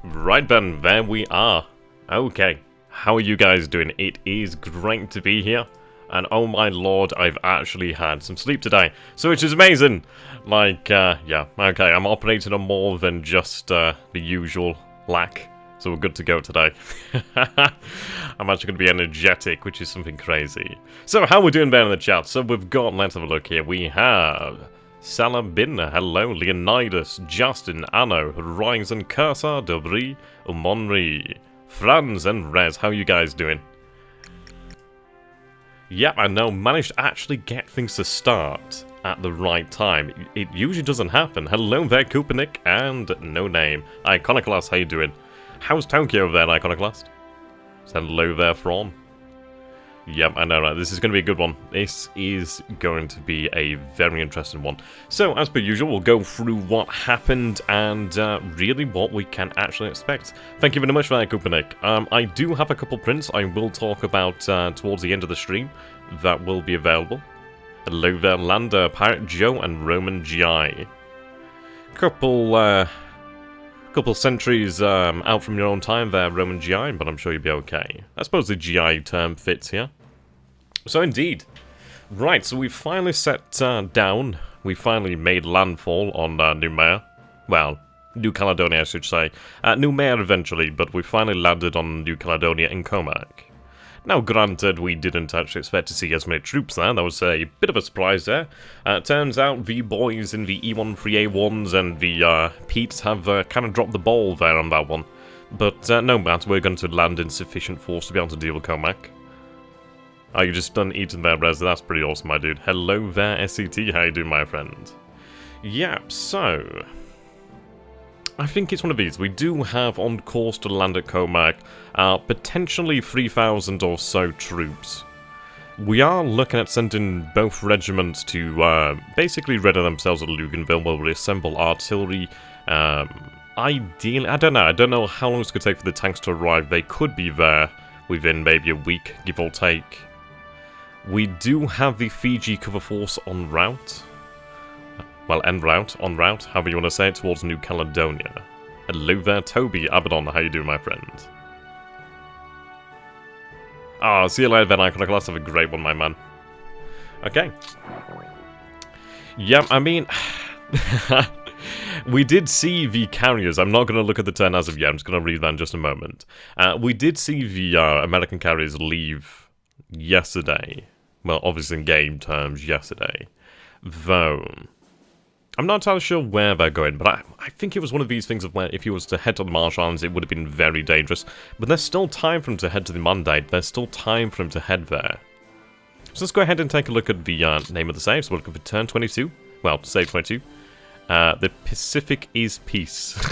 Right then, there we are. Okay, how are you guys doing? It is great to be here. And oh my lord, I've actually had some sleep today. So which is amazing. Like, yeah, okay, I'm operating on more than just the usual lack. So we're good to go today. I'm actually going to be energetic, which is something crazy. So how are we doing there in the chat? So we've got, let's have a look here. We have Salabin, hello, Leonidas, Justin, Anno, Ryzen, Cursor, Dobry, Umonri, Franz, and Rez. How are you guys doing? Yep, I know, managed to actually get things to start at the right time. It usually doesn't happen. Hello there, Kupernik, and no name. Iconoclast, how you doing? How's Tokyo over there, Iconoclast? Hello there, From. Yep, I know, right? This is going to be a good one. This is going to be a very interesting one. So, as per usual, we'll go through what happened and really what we can actually expect. Thank you very much for that, Kupernik. I do have a couple prints I will talk about towards the end of the stream that will be available. Hello there, Lander, Pirate Joe, and Roman GI. Couple centuries out from your own time there, Roman GI, but I'm sure you'll be okay. I suppose the GI term fits here. So indeed. Right, so we finally set down, we finally made landfall on Noumea. Well, New Caledonia, I should say. Noumea eventually, but we finally landed on New Caledonia in Comac. Now, granted, we didn't actually expect to see as many troops there. That was a bit of a surprise there. Turns out the boys in the E13A1s and the Petes have kind of dropped the ball there on that one. But no matter, we're going to land in sufficient force to be able to deal with Comac. Oh, you just done eating there, Rez. That's pretty awesome, my dude. Hello there, SCT. How you doing, my friend? Yep, so I think it's one of these. We do have on course to land at Comac, potentially 3,000 or so troops. We are looking at sending both regiments to basically ready themselves at Luganville, where we assemble artillery. Ideally, I don't know how long it's going to take for the tanks to arrive. They could be there within maybe a week, give or take. We do have the Fiji cover force en route. Well, en route, however you want to say it, towards New Caledonia. Hello there, Toby Abaddon, how you doing, my friend? Ah, see you later then, Iconoclast, have a great one, my man. Okay. Yeah, I mean, we did see the carriers. I'm not going to look at the turn as of yet, I'm just going to read that in just a moment. We did see the American carriers leave yesterday. Well, obviously in game terms, yesterday. Though I'm not entirely sure where they're going, but I think it was one of these things of where if he was to head to the Marshall Islands, it would have been very dangerous. But there's still time for him to head to the Mandate. There's still time for him to head there. So let's go ahead and take a look at the name of the save. So we're looking for turn 22. Well, save 22. The Pacific is peace.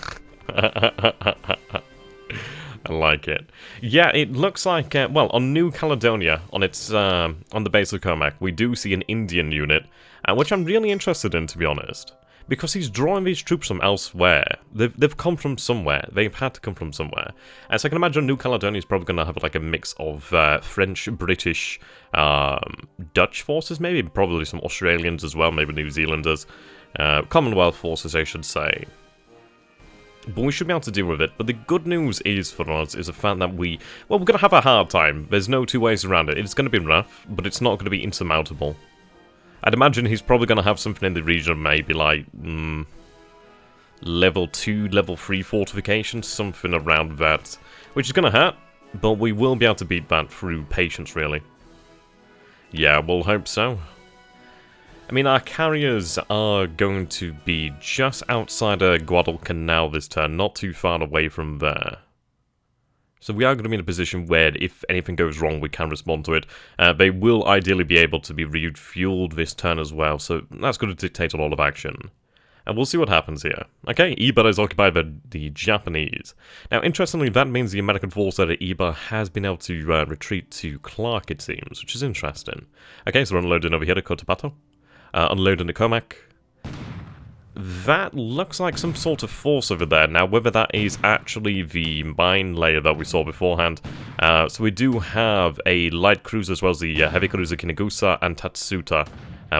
I like it. Yeah, it looks like, well, on New Caledonia, on its on the base of Comac, we do see an Indian unit, which I'm really interested in, to be honest, because he's drawing these troops from elsewhere. They've come from somewhere. They've had to come from somewhere. So I can imagine New Caledonia is probably going to have like a mix of French, British, Dutch forces, maybe probably some Australians as well, maybe New Zealanders, Commonwealth forces, I should say. But we should be able to deal with it. But the good news is for us is the fact that we're going to have a hard time. There's no two ways around it. It's going to be rough, but it's not going to be insurmountable. I'd imagine he's probably going to have something in the region of maybe like level 2, level 3 fortifications, something around that, which is going to hurt, but we will be able to beat that through patience, really. Yeah, we'll hope so. I mean, our carriers are going to be just outside of Guadalcanal this turn, not too far away from there. So we are going to be in a position where if anything goes wrong, we can respond to it. They will ideally be able to be refueled this turn as well, so that's going to dictate a lot of action. And we'll see what happens here. Okay, Iba is occupied by the Japanese. Now, interestingly, that means the American force at Iba has been able to retreat to Clark, it seems, which is interesting. Okay, so we're unloading over here to Cotabato. Unloading the Comac. That looks like some sort of force over there. Now, whether that is actually the mine layer that we saw beforehand. So we do have a light cruiser as well as the heavy cruiser Kinagusa and Tatsuta,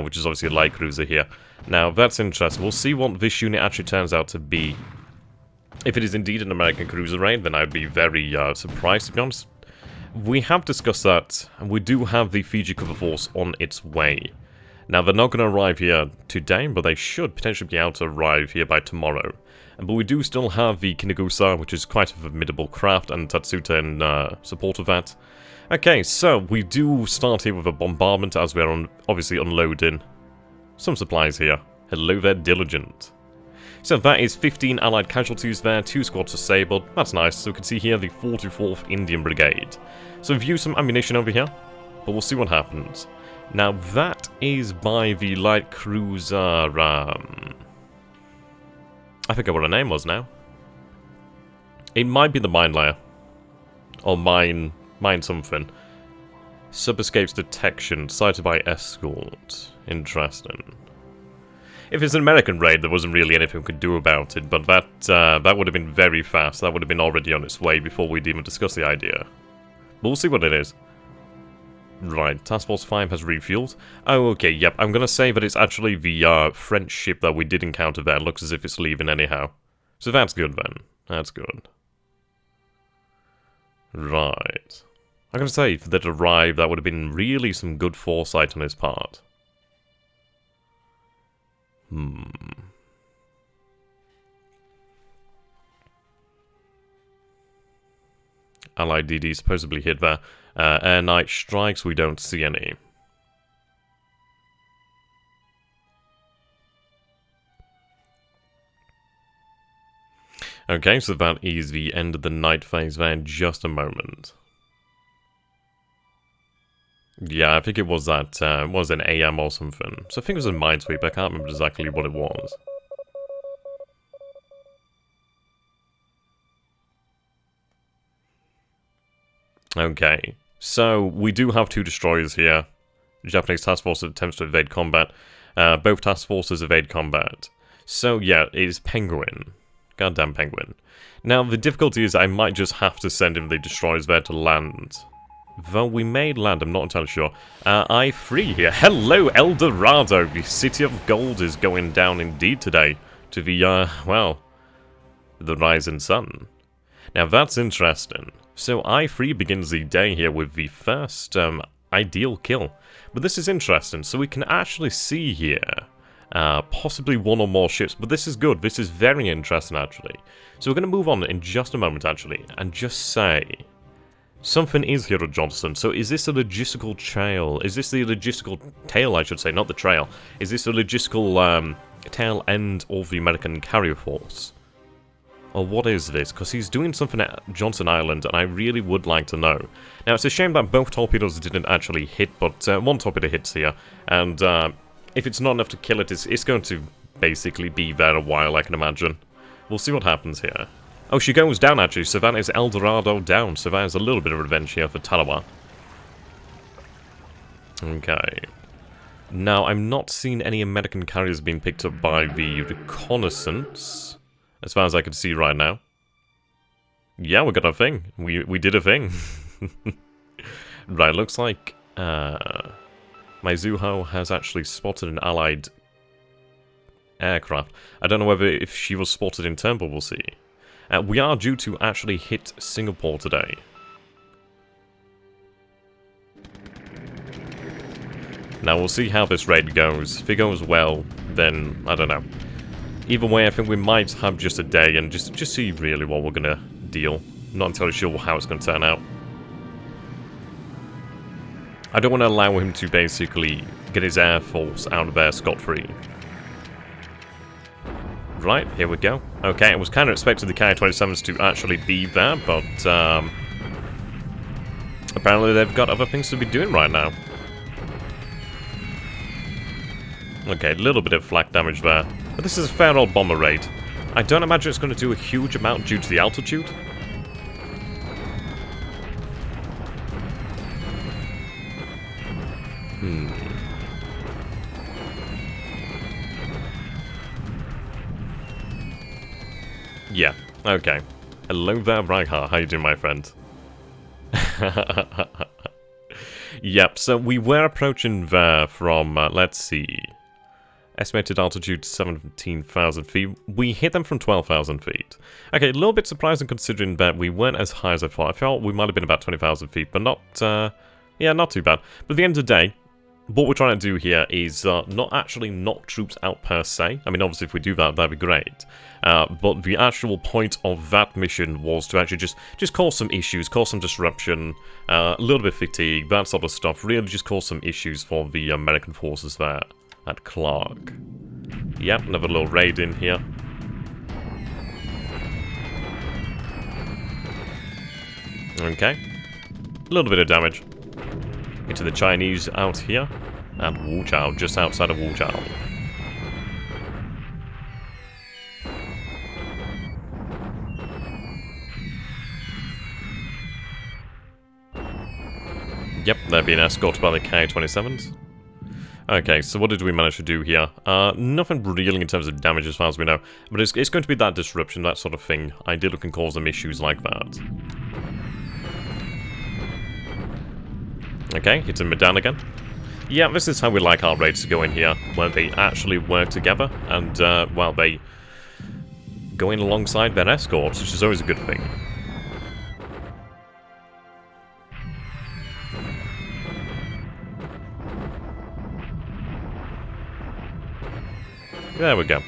which is obviously a light cruiser here. Now, that's interesting. We'll see what this unit actually turns out to be. If it is indeed an American cruiser raid, then I'd be very surprised, to be honest. We have discussed that, and we do have the Fiji cover force on its way. Now, they're not going to arrive here today, but they should potentially be able to arrive here by tomorrow. But we do still have the Kinagusa, which is quite a formidable craft, and Tatsuta in support of that. Okay, so we do start here with a bombardment as we're obviously unloading some supplies here. Hello there, Diligent. So that is 15 allied casualties there, 2 squads disabled. That's nice. So we can see here the 44th Indian Brigade. So we've used some ammunition over here, but we'll see what happens. Now that is by the light cruiser, I forget what her name was now. It might be the mine layer. Or mine something. Sub-escapes detection, sighted by escort. Interesting. If it's an American raid, there wasn't really anything we could do about it, but that would have been very fast. That would have been already on its way before we'd even discuss the idea. But we'll see what it is. Right, Task Force 5 has refueled. Oh, okay, yep, I'm gonna say that it's actually the French ship that we did encounter there. It looks as if it's leaving anyhow. So that's good then. That's good. Right. I'm gonna say, if they'd arrived, that would have been really some good foresight on his part. Allied DD supposedly hit there. Air night strikes, we don't see any. Okay, so that is the end of the night phase there in just a moment. Yeah, I think it was that, it was an AM or something. So I think it was a minesweep, I can't remember exactly what it was. Okay, so we do have 2 destroyers here. The Japanese task force attempts to evade combat. Both task forces evade combat. So yeah, it is Penguin. Goddamn Penguin. Now, the difficulty is I might just have to send him the destroyers there to land. Though we may land, I'm not entirely sure. I-3 here. Hello, El Dorado. The City of Gold is going down indeed today. To the, well, the rising sun. Now, that's interesting. So I-3 begins the day here with the first, ideal kill. But this is interesting. So we can actually see here, possibly 1 or more ships. But this is good. This is very interesting, actually. So we're going to move on in just a moment, actually. And just say... something is here at Johnson. So is this a logistical trail? Is this the logistical tail, I should say, not the trail? Is this a logistical tail end of the American carrier force? Or what is this? Because he's doing something at Johnson Island, and I really would like to know. Now, it's a shame that both torpedoes didn't actually hit, but 1 torpedo hits here. And if it's not enough to kill it, it's going to basically be there a while, I can imagine. We'll see what happens here. Oh, she goes down, actually, so that is El Dorado down, so that is a little bit of revenge here for Tarawa. Okay. Now, I'm not seeing any American carriers being picked up by the reconnaissance, as far as I can see right now. Yeah, we got a thing. We did a thing. Right, looks like my Zuho has actually spotted an allied aircraft. I don't know whether if she was spotted in turn, but we'll see. We are due to actually hit Singapore today. Now we'll see how this raid goes. If it goes well, then I don't know. Either way, I think we might have just a day and just see really what we're gonna deal. Not entirely sure how it's gonna turn out. I don't want to allow him to basically get his air force out of there scot-free. Right, here we go. Okay, I was kind of expecting the Ki-27s to actually be there, but apparently they've got other things to be doing right now. Okay, a little bit of flak damage there. But this is a fair old bomber raid. I don't imagine it's going to do a huge amount due to the altitude. Yeah, okay. Hello there, Reinhardt. How you doing, my friend? Yep, so we were approaching there from, let's see, Estimated altitude 17,000 feet. We hit them from 12,000 feet. Okay, a little bit surprising considering that we weren't as high as I thought. I felt we might have been about 20,000 feet, but not, yeah, not too bad. But at the end of the day, what we're trying to do here is not actually knock troops out per se. I mean, obviously, if we do that, that'd be great. But the actual point of that mission was to actually just cause some issues, cause some disruption, a little bit of fatigue, that sort of stuff. Really just cause some issues for the American forces there at Clark. Yep, another little raid in here. Okay. A little bit of damage. Into the Chinese out here, and Wuchao, just outside of Wuchao. Yep, they're being escorted by the K-27s. Okay, so what did we manage to do here? Nothing really in terms of damage as far as we know, but it's going to be that disruption, that sort of thing. Ideally can cause them issues like that. Okay, hitting Medan again. Yeah, this is how we like our raids to go in here, where they actually work together, and, well, they go in alongside their escorts, which is always a good thing. There we go.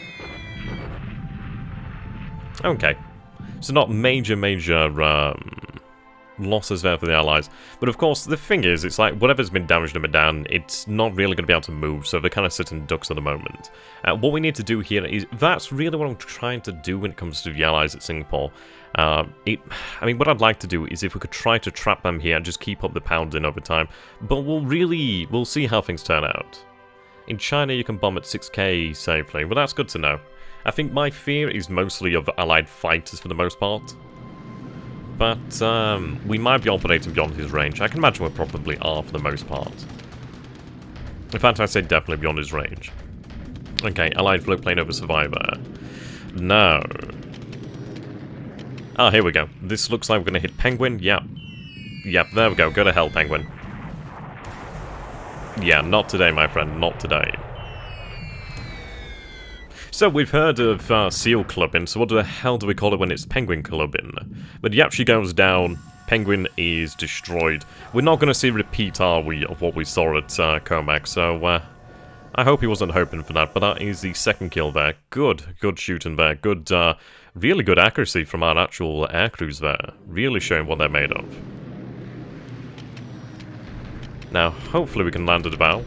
Okay. So not major losses there for the Allies. But of course, the thing is, it's like, whatever's been damaged in Medan, it's not really going to be able to move, so they're kind of sitting ducks at the moment. What we need to do here is, that's really what I'm trying to do when it comes to the Allies at Singapore. I mean, what I'd like to do is if we could try to trap them here and just keep up the pounding over time, but we'll see how things turn out. In China, you can bomb at 6k safely, well, that's good to know. I think my fear is mostly of Allied fighters for the most part. But, we might be operating beyond his range. I can imagine we probably are for the most part. In fact, I'd say definitely beyond his range. Okay, Allied float plane over Survivor. No. Ah, here we go. This looks like we're going to hit Penguin. Yep. Yep, there we go. Go to hell, Penguin. Yeah, not today, my friend. Not today. So, we've heard of seal clubbing, so what the hell do we call it when it's penguin clubbing? But yep, she goes down, penguin is destroyed. We're not going to see a repeat, are we, of what we saw at Comac, so I hope he wasn't hoping for that, but that is the second kill there. Good shooting there. Good, really good accuracy from our actual air crews there. Really showing what they're made of. Now, hopefully we can land a Naval.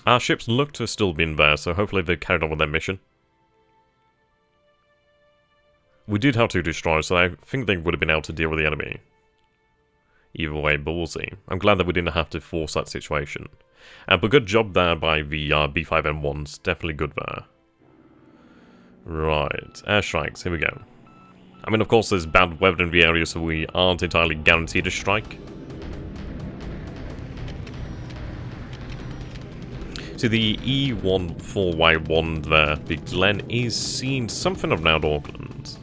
Our ships look to have still been there, so hopefully they've carried on with their mission. We did have 2 destroyers, so I think they would have been able to deal with the enemy. Either way, but we'll see. I'm glad that we didn't have to force that situation. But good job there by the B5M1s. Definitely good there. Right, airstrikes, here we go. I mean, of course, there's bad weather in the area, so we aren't entirely guaranteed a strike. So the E14Y1 there, the Glen, is seen something around Auckland.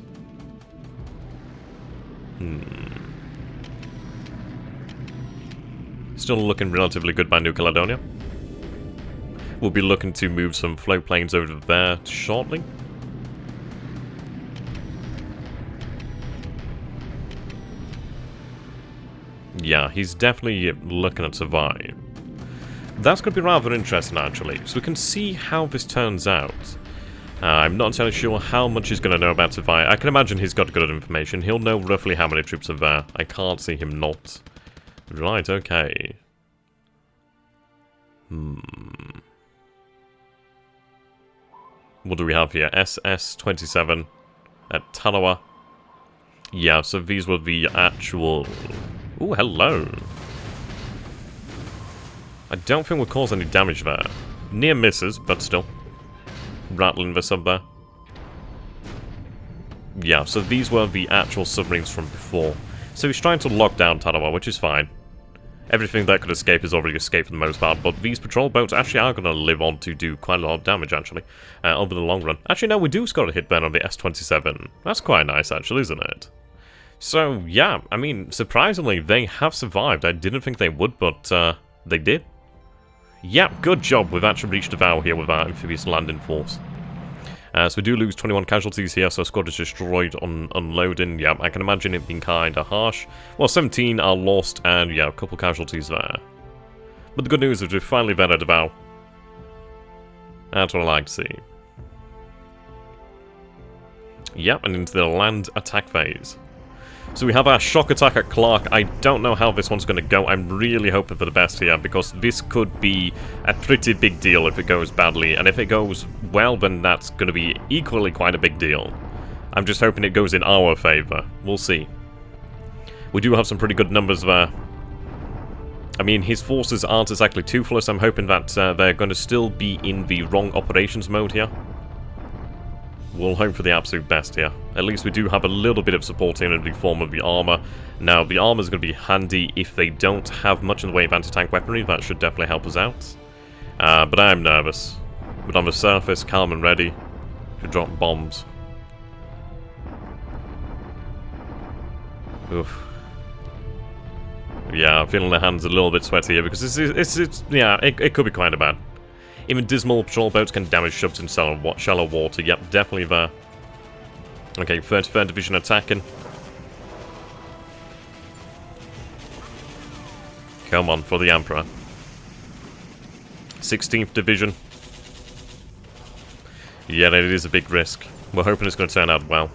Still looking relatively good by New Caledonia. We'll be looking to move some float planes over there shortly. Yeah, he's definitely looking to survive. That's going to be rather interesting, actually, so we can see how this turns out. I'm not entirely sure how much he's going to know about Survive. I can imagine he's got good information. He'll know roughly how many troops are there. I can't see him not. Right, okay. What do we have here? SS-27 at Tanawa. Yeah, so these were the actual... Ooh, hello. I don't think we'll cause any damage there. Near misses, but still. Rattling this up there. Yeah, so these were the actual submarines from before. So he's trying to lock down Tanawa, which is fine. Everything that could escape has already escaped for the most part, but these patrol boats actually are going to live on to do quite a lot of damage, actually, over the long run. Actually, no, we do score a hit burn on the S-27. That's quite nice, actually, isn't it? So, yeah, I mean, surprisingly, they have survived. I didn't think they would, but they did. Yep, good job. We've actually reached a thoe here with our amphibious landing force. So we do lose 21 casualties here, so squad is destroyed on unloading. Yeah, I can imagine it being kind of harsh. Well, 17 are lost, and yeah, a couple casualties there. But the good news is we've finally vetted a thoe. That's what I like to see. Yep, and into the land attack phase. So we have our shock attack at Clark. I don't know how this one's going to go. I'm really hoping for the best here, because this could be a pretty big deal if it goes badly. And if it goes well, then that's going to be equally quite a big deal. I'm just hoping it goes in our favour. We'll see. We do have some pretty good numbers there. I mean, his forces aren't exactly toothless. I'm hoping that they're going to still be in the wrong operations mode here. We'll hope for the absolute best here. At least we do have a little bit of support in the form of the armor. Now, the armor is going to be handy if they don't have much in the way of anti-tank weaponry. That should definitely help us out. But I'm nervous. But on the surface, calm and ready to drop bombs. Oof. Yeah, I'm feeling the hands a little bit sweaty here because it could be kind of bad. Even dismal patrol boats can damage ships in shallow water. Yep, definitely there. Okay, 33rd Division attacking. Come on, for the Emperor. 16th Division. Yeah, it is a big risk. We're hoping it's going to turn out well.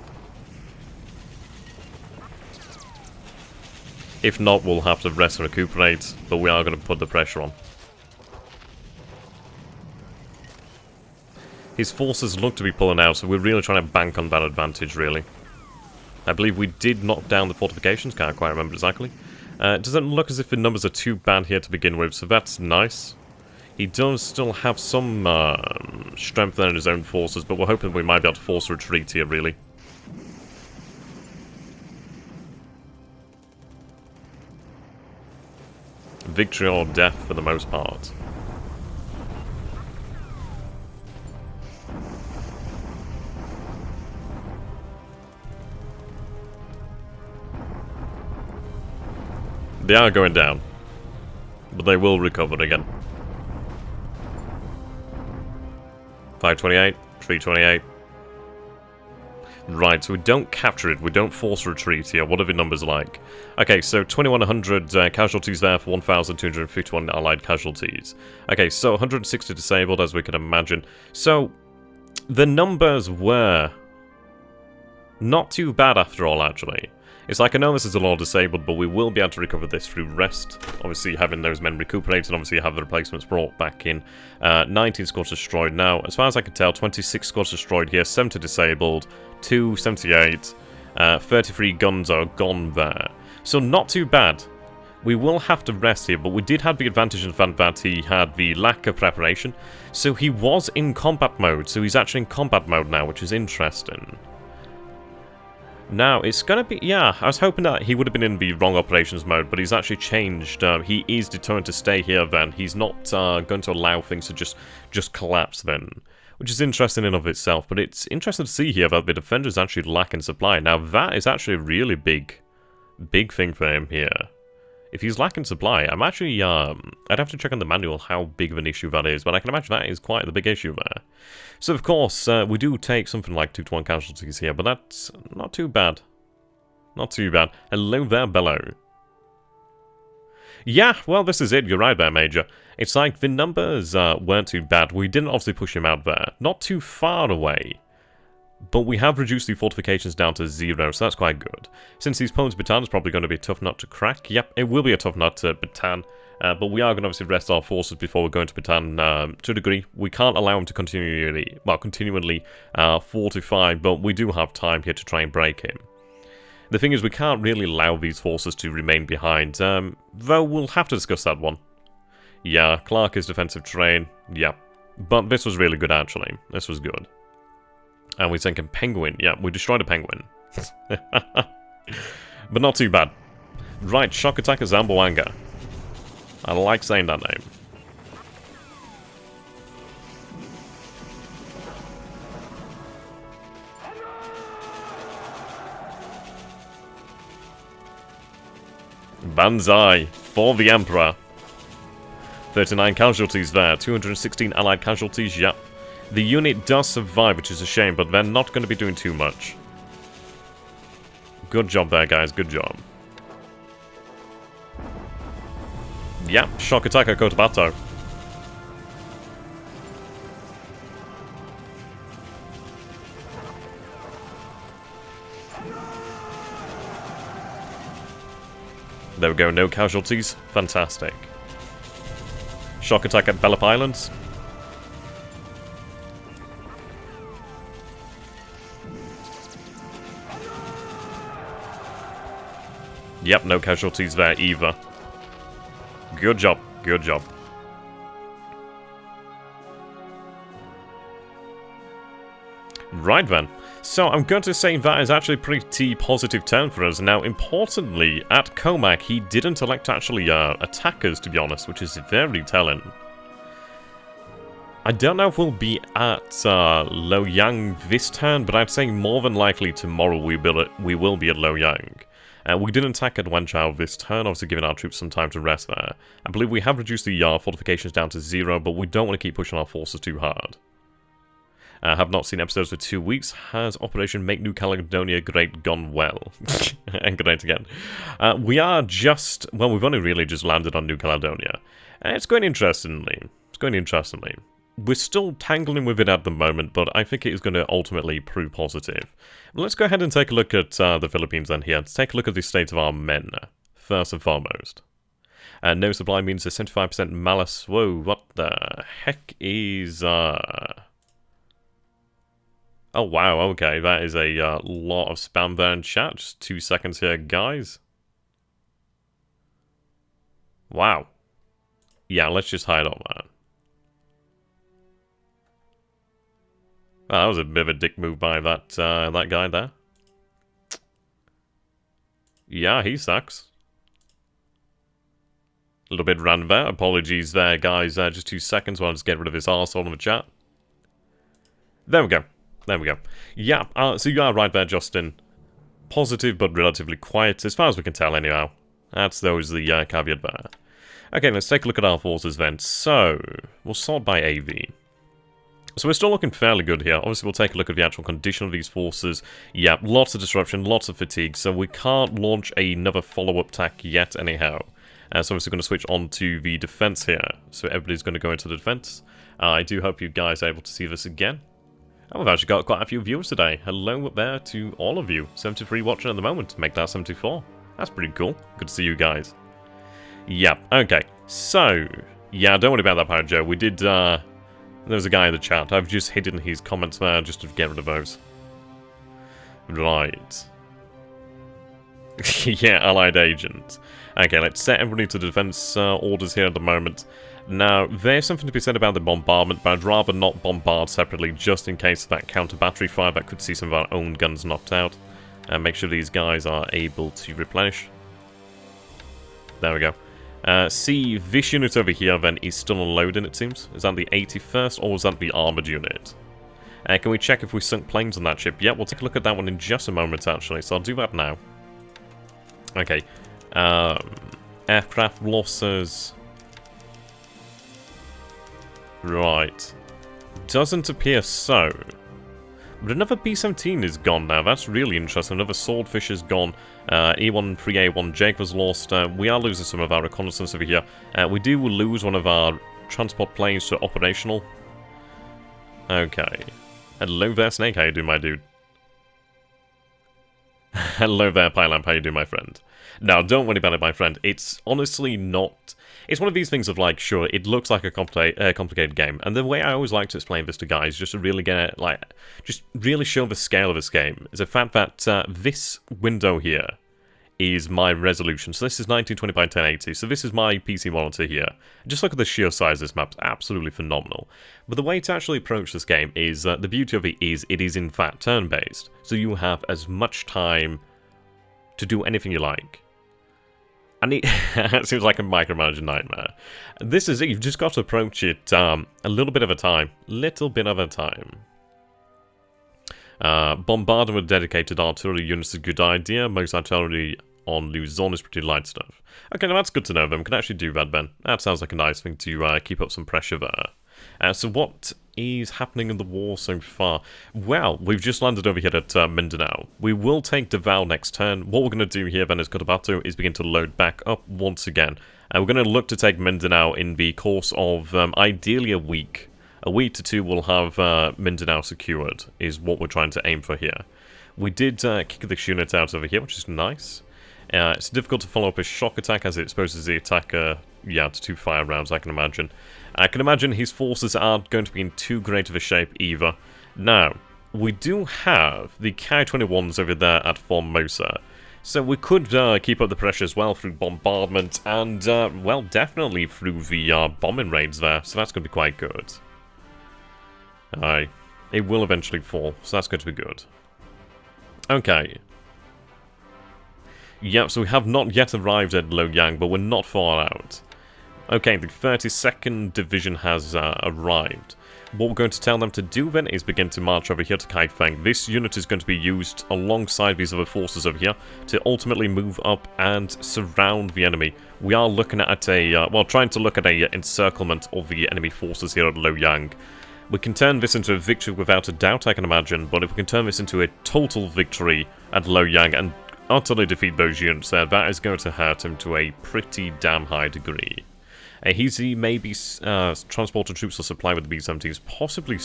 If not, we'll have to rest and recuperate, but we are going to put the pressure on. His forces look to be pulling out, so we're really trying to bank on that advantage, really. I believe we did knock down the fortifications, can't quite remember exactly. It doesn't look as if the numbers are too bad here to begin with, so that's nice. He does still have some strength there in his own forces, but we're hoping we might be able to force a retreat here, really. Victory or death for the most part. They are going down, but they will recover again. 528, 328. Right, so we don't capture it, we don't force retreat here. What are the numbers like? Okay, so 2100 casualties there for 1251 allied casualties. Okay, so 160 disabled, as we can imagine. So, the numbers were not too bad after all, actually. It's like, I know this is a lot disabled, but we will be able to recover this through rest. Obviously, having those men recuperate, and obviously have the replacements brought back in. 19 squads destroyed now. As far as I can tell, 26 squads destroyed here, 70 disabled, 278, 33 guns are gone there. So not too bad. We will have to rest here, but we did have the advantage in the fact that he had the lack of preparation. So he was in combat mode, so he's actually in combat mode now, which is interesting. Now, it's gonna be... Yeah, I was hoping that he would have been in the wrong operations mode, but he's actually changed. He is determined to stay here then. He's not going to allow things to just collapse then. Which is interesting in of itself, but it's interesting to see here that the defenders actually lack in supply. Now, that is actually a really big thing for him here. If he's lacking supply, I'm actually... I'd have to check on the manual how big of an issue that is, but I can imagine that is quite the big issue there. So, of course, we do take something like 2-to-1 casualties here, but that's not too bad. Not too bad. Hello there, Bellow. Yeah, well, this is it. You're right there, Major. It's like the numbers weren't too bad. We didn't obviously push him out there. Not too far away. But we have reduced the fortifications down to 0, so that's quite good. Since he's opponent's Bataan is probably going to be a tough nut to crack. Yep, it will be a tough nut to Bataan. But we are going to obviously rest our forces before we go into Bataan to a degree. We can't allow him to continually fortify, but we do have time here to try and break him. The thing is, we can't really allow these forces to remain behind, though we'll have to discuss that one. Yeah, Clark is defensive terrain, yeah. But this was really good, actually. This was good. And we sink a penguin. Yeah, we destroyed a penguin. But not too bad. Right, shock attacker Zamboanga. I like saying that name. Banzai for the Emperor. 39 casualties there, 216 allied casualties, yep. The unit does survive, which is a shame, but they're not going to be doing too much. Good job there, guys, good job. Yep, shock attack at Cotabato. There we go, no casualties. Fantastic. Shock attack at Bellop Islands. Yep, no casualties there either. Good job, good job. Right then. So I'm going to say that is actually a pretty positive turn for us. Now, importantly, at Comac, he didn't elect to actually attack us, to be honest, which is very telling. I don't know if we'll be at Loyang this turn, but I'd say more than likely tomorrow we will be at Loyang. We didn't attack at Wenchao this turn, obviously giving our troops some time to rest there. I believe we have reduced the fortifications down to 0, but we don't want to keep pushing our forces too hard. Have not seen episodes for 2 weeks. Has Operation Make New Caledonia Great gone well? And great again. We are just... Well, we've only really just landed on New Caledonia. It's going interestingly. It's going interestingly. We're still tangling with it at the moment, but I think it is going to ultimately prove positive. Let's go ahead and take a look at the Philippines then here. Let's take a look at the state of our men, first and foremost. No supply means a 75% malice. Whoa, what the heck is... Oh, wow, okay, that is a lot of spam there in chat. Just 2 seconds here, guys. Wow. Yeah, let's just hide all that. Oh, that was a bit of a dick move by that that guy there. Yeah, he sucks. A little bit random there. Apologies there, guys. Just 2 seconds while I just get rid of this arsehole in the chat. There we go. There we go. Yeah, so you are right there, Justin. Positive, but relatively quiet, as far as we can tell, anyhow. That's the caveat there. Okay, let's take a look at our forces then. So, we'll sort by AV. So we're still looking fairly good here. Obviously, we'll take a look at the actual condition of these forces. Yeah, lots of disruption, lots of fatigue, so we can't launch another follow-up attack yet, anyhow. So obviously, going to switch on to the defense here. So everybody's going to go into the defense. I do hope you guys are able to see this again. And we've actually got quite a few viewers today. Hello up there to all of you. 73 watching at the moment. Make that 74. That's pretty cool. Good to see you guys. Yeah, okay. So, yeah, don't worry about that, Pirate Joe. We did, there was a guy in the chat. I've just hidden his comments there just to get rid of those. Right. Yeah, allied agent. Okay, let's set everybody to defense orders here at the moment. Now, there's something to be said about the bombardment, but I'd rather not bombard separately, just in case of that counter-battery fire that could see some of our own guns knocked out. And make sure these guys are able to replenish. There we go. See, this unit over here, then, is still unloading, it seems. Is that the 81st, or was that the armoured unit? Can we check if we sunk planes on that ship? Yeah, we'll take a look at that one in just a moment, actually, so I'll do that now. Okay. Aircraft losses... Right. Doesn't appear so. But another B-17 is gone now. That's really interesting. Another Swordfish is gone. E-1-3A-1 Jake was lost. We are losing some of our reconnaissance over here. We do lose one of our transport planes to operational. Okay. Hello there, Snake. How you doing, my dude? Hello there, Pylamp. How you doing, my friend? Now, don't worry about it, my friend. It's honestly not... It's one of these things of like, sure, it looks like a complicated game, and the way I always like to explain this to guys, just to really get, like, just really show the scale of this game, is the fact that this window here is my resolution. So this is 1920 by 1080, so this is my PC monitor here. Just look at the sheer size of this map, it's absolutely phenomenal. But the way to actually approach this game is, the beauty of it is in fact turn-based, so you have as much time to do anything you like. And it seems like a micromanaging nightmare. This is it, you've just got to approach it a little bit of a time. Bombarding with dedicated artillery units is a good idea. Most artillery on Luzon is pretty light stuff. Okay, now that's good to know then. We can actually do that then. That sounds like a nice thing to keep up some pressure there. So what is happening in the war so far? Well, we've just landed over here at Mindanao. We will take Naval next turn. What we're going to do here then as Cotabato is begin to load back up once again. We're going to look to take Mindanao in the course of ideally a week. A week to two we'll have Mindanao secured, is what we're trying to aim for here. We did kick this unit out over here, which is nice. It's difficult to follow up a shock attack as it exposes the attacker, to 2 fire rounds, I can imagine. I can imagine his forces aren't going to be in too great of a shape either. Now, we do have the Ki-21s over there at Formosa. So we could keep up the pressure as well through bombardment and, well, definitely through the bombing raids there. So that's going to be quite good. It will eventually fall, so that's going to be good. Okay. Yep, so we have not yet arrived at Loyang, but we're not far out. Okay, the 32nd Division has arrived. What we're going to tell them to do then is begin to march over here to Kaifeng. This unit is going to be used alongside these other forces over here to ultimately move up and surround the enemy. We are looking at a, trying to look at a encirclement of the enemy forces here at Loyang. We can turn this into a victory without a doubt, I can imagine, but if we can turn this into a total victory at Loyang and utterly defeat those units there, that is going to hurt him to a pretty damn high degree. He may be transporting troops or supply with the B-17s, possibly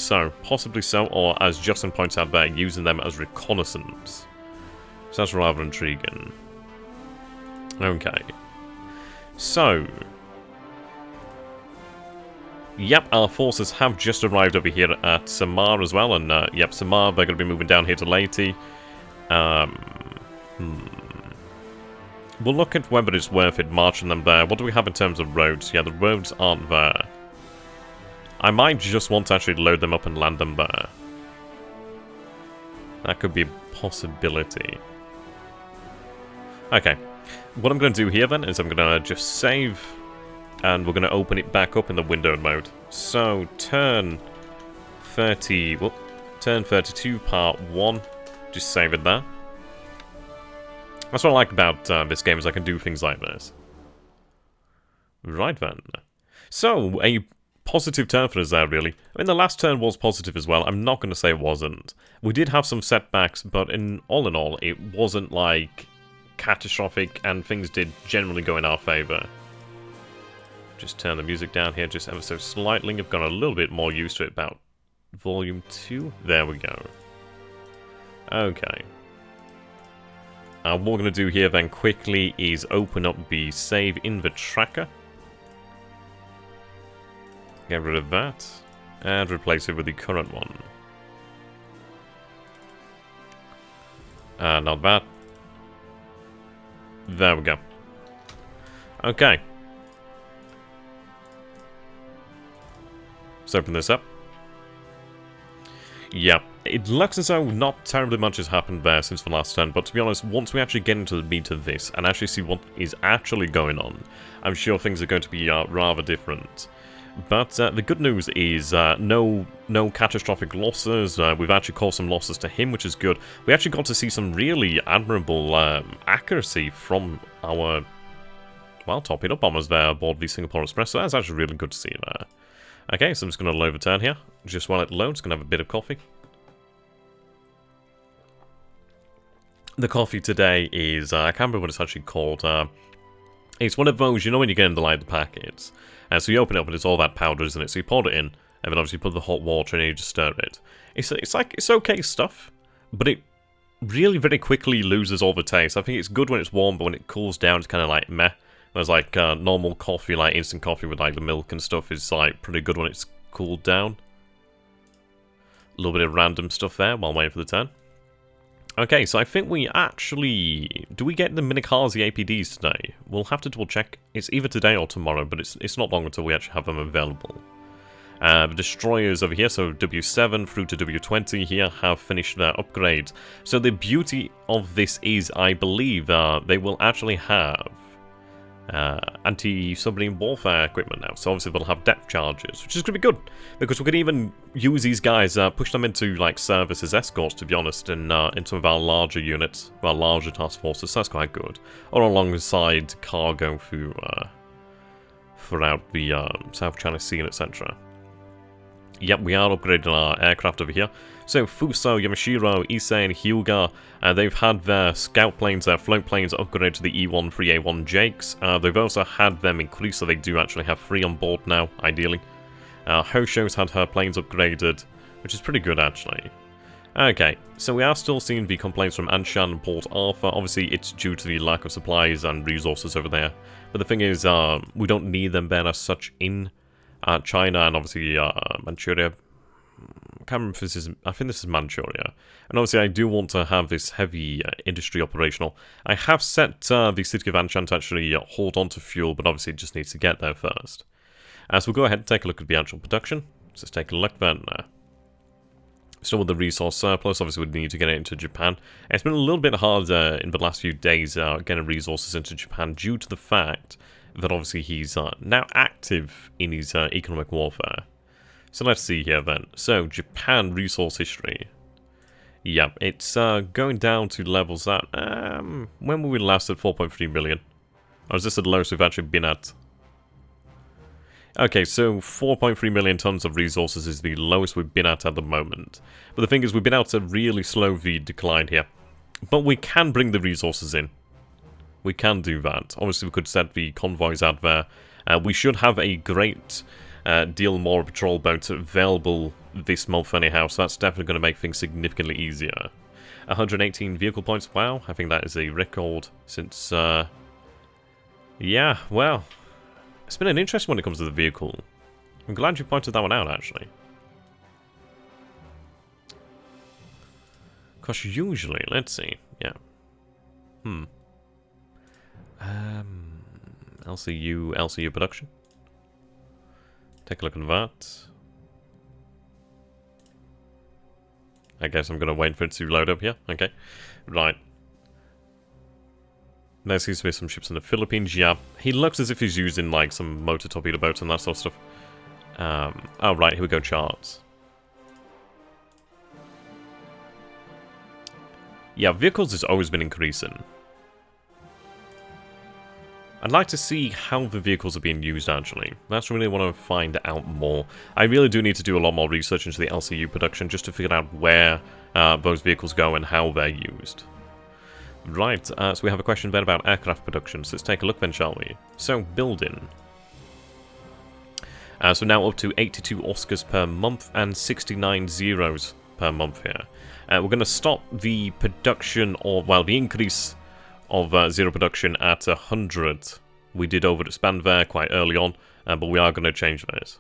so, or as Justin points out there, using them as reconnaissance. So that's rather intriguing. Okay. So, yep, our forces have just arrived over here at Samar as well, and yep, Samar, they're going to be moving down here to Leyte. We'll look at whether it's worth it marching them there. What do we have in terms of roads? Yeah, the roads aren't there. I might just want to actually load them up and land them there. That could be a possibility. Okay, what I'm going to do here then is I'm going to just save, and we're going to open it back up in the windowed mode. So, turn 32, part 1, just save it there. That's what I like about this game, is I can do things like this. Right then. So, a positive turn for us there, really. I mean, the last turn was positive as well. I'm not going to say it wasn't. We did have some setbacks, but in all, it wasn't, like, catastrophic, and things did generally go in our favour. Just turn the music down here just ever so slightly. I've got a little bit more used to it, about volume 2. There we go. Okay. What we're going to do here then quickly is open up the save in the tracker. Get rid of that. And replace it with the current one. Not that. There we go. Okay. Let's open this up. Yep. It looks as though not terribly much has happened there since the last turn, but to be honest, once we actually get into the meat of this and actually see what is actually going on, I'm sure things are going to be rather different. But the good news is no catastrophic losses. We've actually caused some losses to him, which is good. We actually got to see some really admirable accuracy from our, well, torpedo bombers there aboard the Singapore Express, so that's actually really good to see there. Okay, so I'm just going to load the turn here. Just while it loads, going to have a bit of coffee. The coffee today is, I can't remember what it's actually called. It's one of those, you know when you get in the packets. So you open it up and it's all that powder, isn't it? So you pour it in, and then obviously put the hot water in and you just stir it. It's okay stuff, but it really very quickly loses all the taste. I think it's good when it's warm, but when it cools down, it's kind of like meh. Whereas like normal coffee, like instant coffee with like the milk and stuff, is like pretty good when it's cooled down. A little bit of random stuff there while waiting for the turn. Okay, so I think we actually... Do we get the Minikaze APDs today? We'll have to double check. It's either today or tomorrow, but it's not long until we actually have them available. The destroyers over here, so W7 through to W20 here, have finished their upgrades. So the beauty of this is, I believe, they will actually have anti-submarine warfare equipment now. So obviously they'll have depth charges, which is going to be good. Because we could even use these guys, push them into like service as escorts, to be honest, in some of our larger units, our larger task forces. So that's quite good. Or alongside cargo throughout the South China Sea, etc. Yep, we are upgrading our aircraft over here. So, Fuso, Yamashiro, Issei, and Hyuga, they've had their scout planes, their float planes upgraded to the E1 3A1 Jakes. They've also had them increased, so they do actually have 3 on board now, ideally. Hosho's had her planes upgraded, which is pretty good, actually. Okay, so we are still seeing the complaints from Anshan and Port Arthur. Obviously, it's due to the lack of supplies and resources over there. But the thing is, we don't need them there as such in China and obviously Manchuria. I can't remember if this is... I think this is Manchuria. And obviously I do want to have this heavy industry operational. I have set the city of Anshan to actually hold on to fuel, but obviously it just needs to get there first. So we'll go ahead and take a look at the actual production. So let's take a look then. Still with the resource surplus, obviously we need to get it into Japan. It's been a little bit harder in the last few days getting resources into Japan due to the fact that obviously he's now active in his economic warfare. So let's see here then. So, Japan resource history. Yep, it's going down to levels that... when were we last at 4.3 million? Or is this the lowest we've actually been at? Okay, so 4.3 million tons of resources is the lowest we've been at the moment. But the thing is, we've been able to really slow the decline here. But we can bring the resources in. We can do that. Obviously, we could set the convoys out there. We should have a great deal more patrol boats available this month anyhow, so that's definitely going to make things significantly easier. 118 vehicle points. Wow, I think that is a record since... yeah, well... It's been an interesting when it comes to the vehicle. I'm glad you pointed that one out, actually. Because usually, let's see, yeah. LCU production. Take a look at that. I guess I'm going to wait for it to load up here. Okay, right. There seems to be some ships in the Philippines. Yeah, he looks as if he's using like some motor torpedo boats and that sort of stuff. Oh, right, here we go, charts. Yeah, vehicles has always been increasing. I'd like to see how the vehicles are being used, actually. That's really what I want to find out more. I really do need to do a lot more research into the LCU production just to figure out where those vehicles go and how they're used. Right, so we have a question then about aircraft production, so let's take a look then, shall we? So, building. So now up to 82 Oscars per month and 69 Zeros per month here. We're going to stop the production, or, well, the increase of Zero production at 100. We did over-expand there quite early on, but we are going to change this.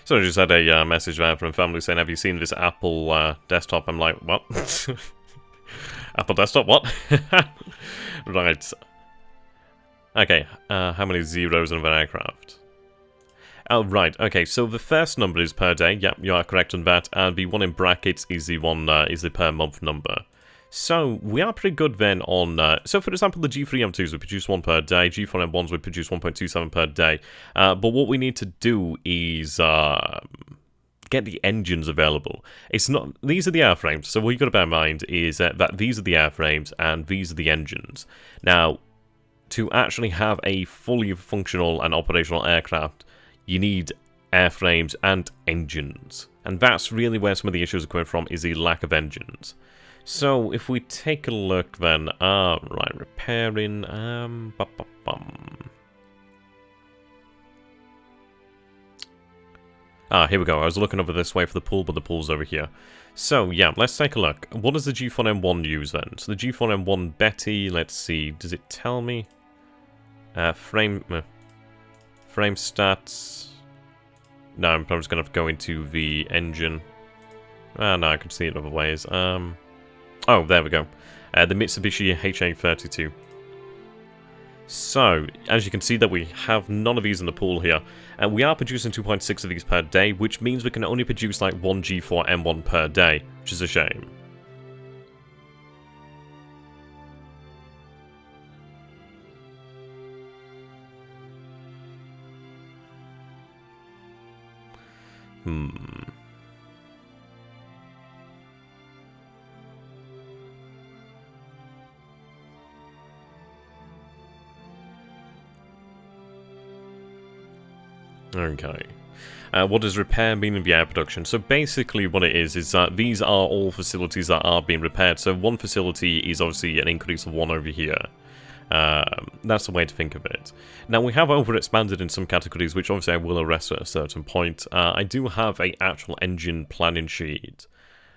So I just had a message there from family saying, have you seen this Apple desktop? I'm like, what? Apple desktop, what? Right. Okay, how many zeros in an aircraft? Oh, right, okay, so the first number is per day. Yep, you are correct on that. And the one in brackets is the one, is the per month number. So, we are pretty good then on... so, for example, the G3M2s would produce 1 per day, G4M1s would produce 1.27 per day. But what we need to do is get the engines available. It's not... These are the airframes, so what you've got to bear in mind is that these are the airframes and these are the engines. Now, to actually have a fully functional and operational aircraft, you need airframes and engines. And that's really where some of the issues are coming from, is the lack of engines. So, if we take a look then, right, repairing, here we go, I was looking over this way for the pool, but the pool's over here. So, yeah, let's take a look. What does the G4M1 use then? So, the G4M1 Betty, let's see, does it tell me? Frame stats. No, I'm probably just going to go into the engine. Ah, no, I can see it other ways. Oh, there we go. The Mitsubishi HA32. So, as you can see that we have none of these in the pool here. And we are producing 2.6 of these per day, which means we can only produce like one G4 M1 per day, which is a shame. Okay. What does repair mean in the air production? So basically what it is that these are all facilities that are being repaired. So one facility is obviously an increase of one over here. That's the way to think of it. Now we have overexpanded in some categories, which obviously I will arrest at a certain point. I do have an actual engine planning sheet.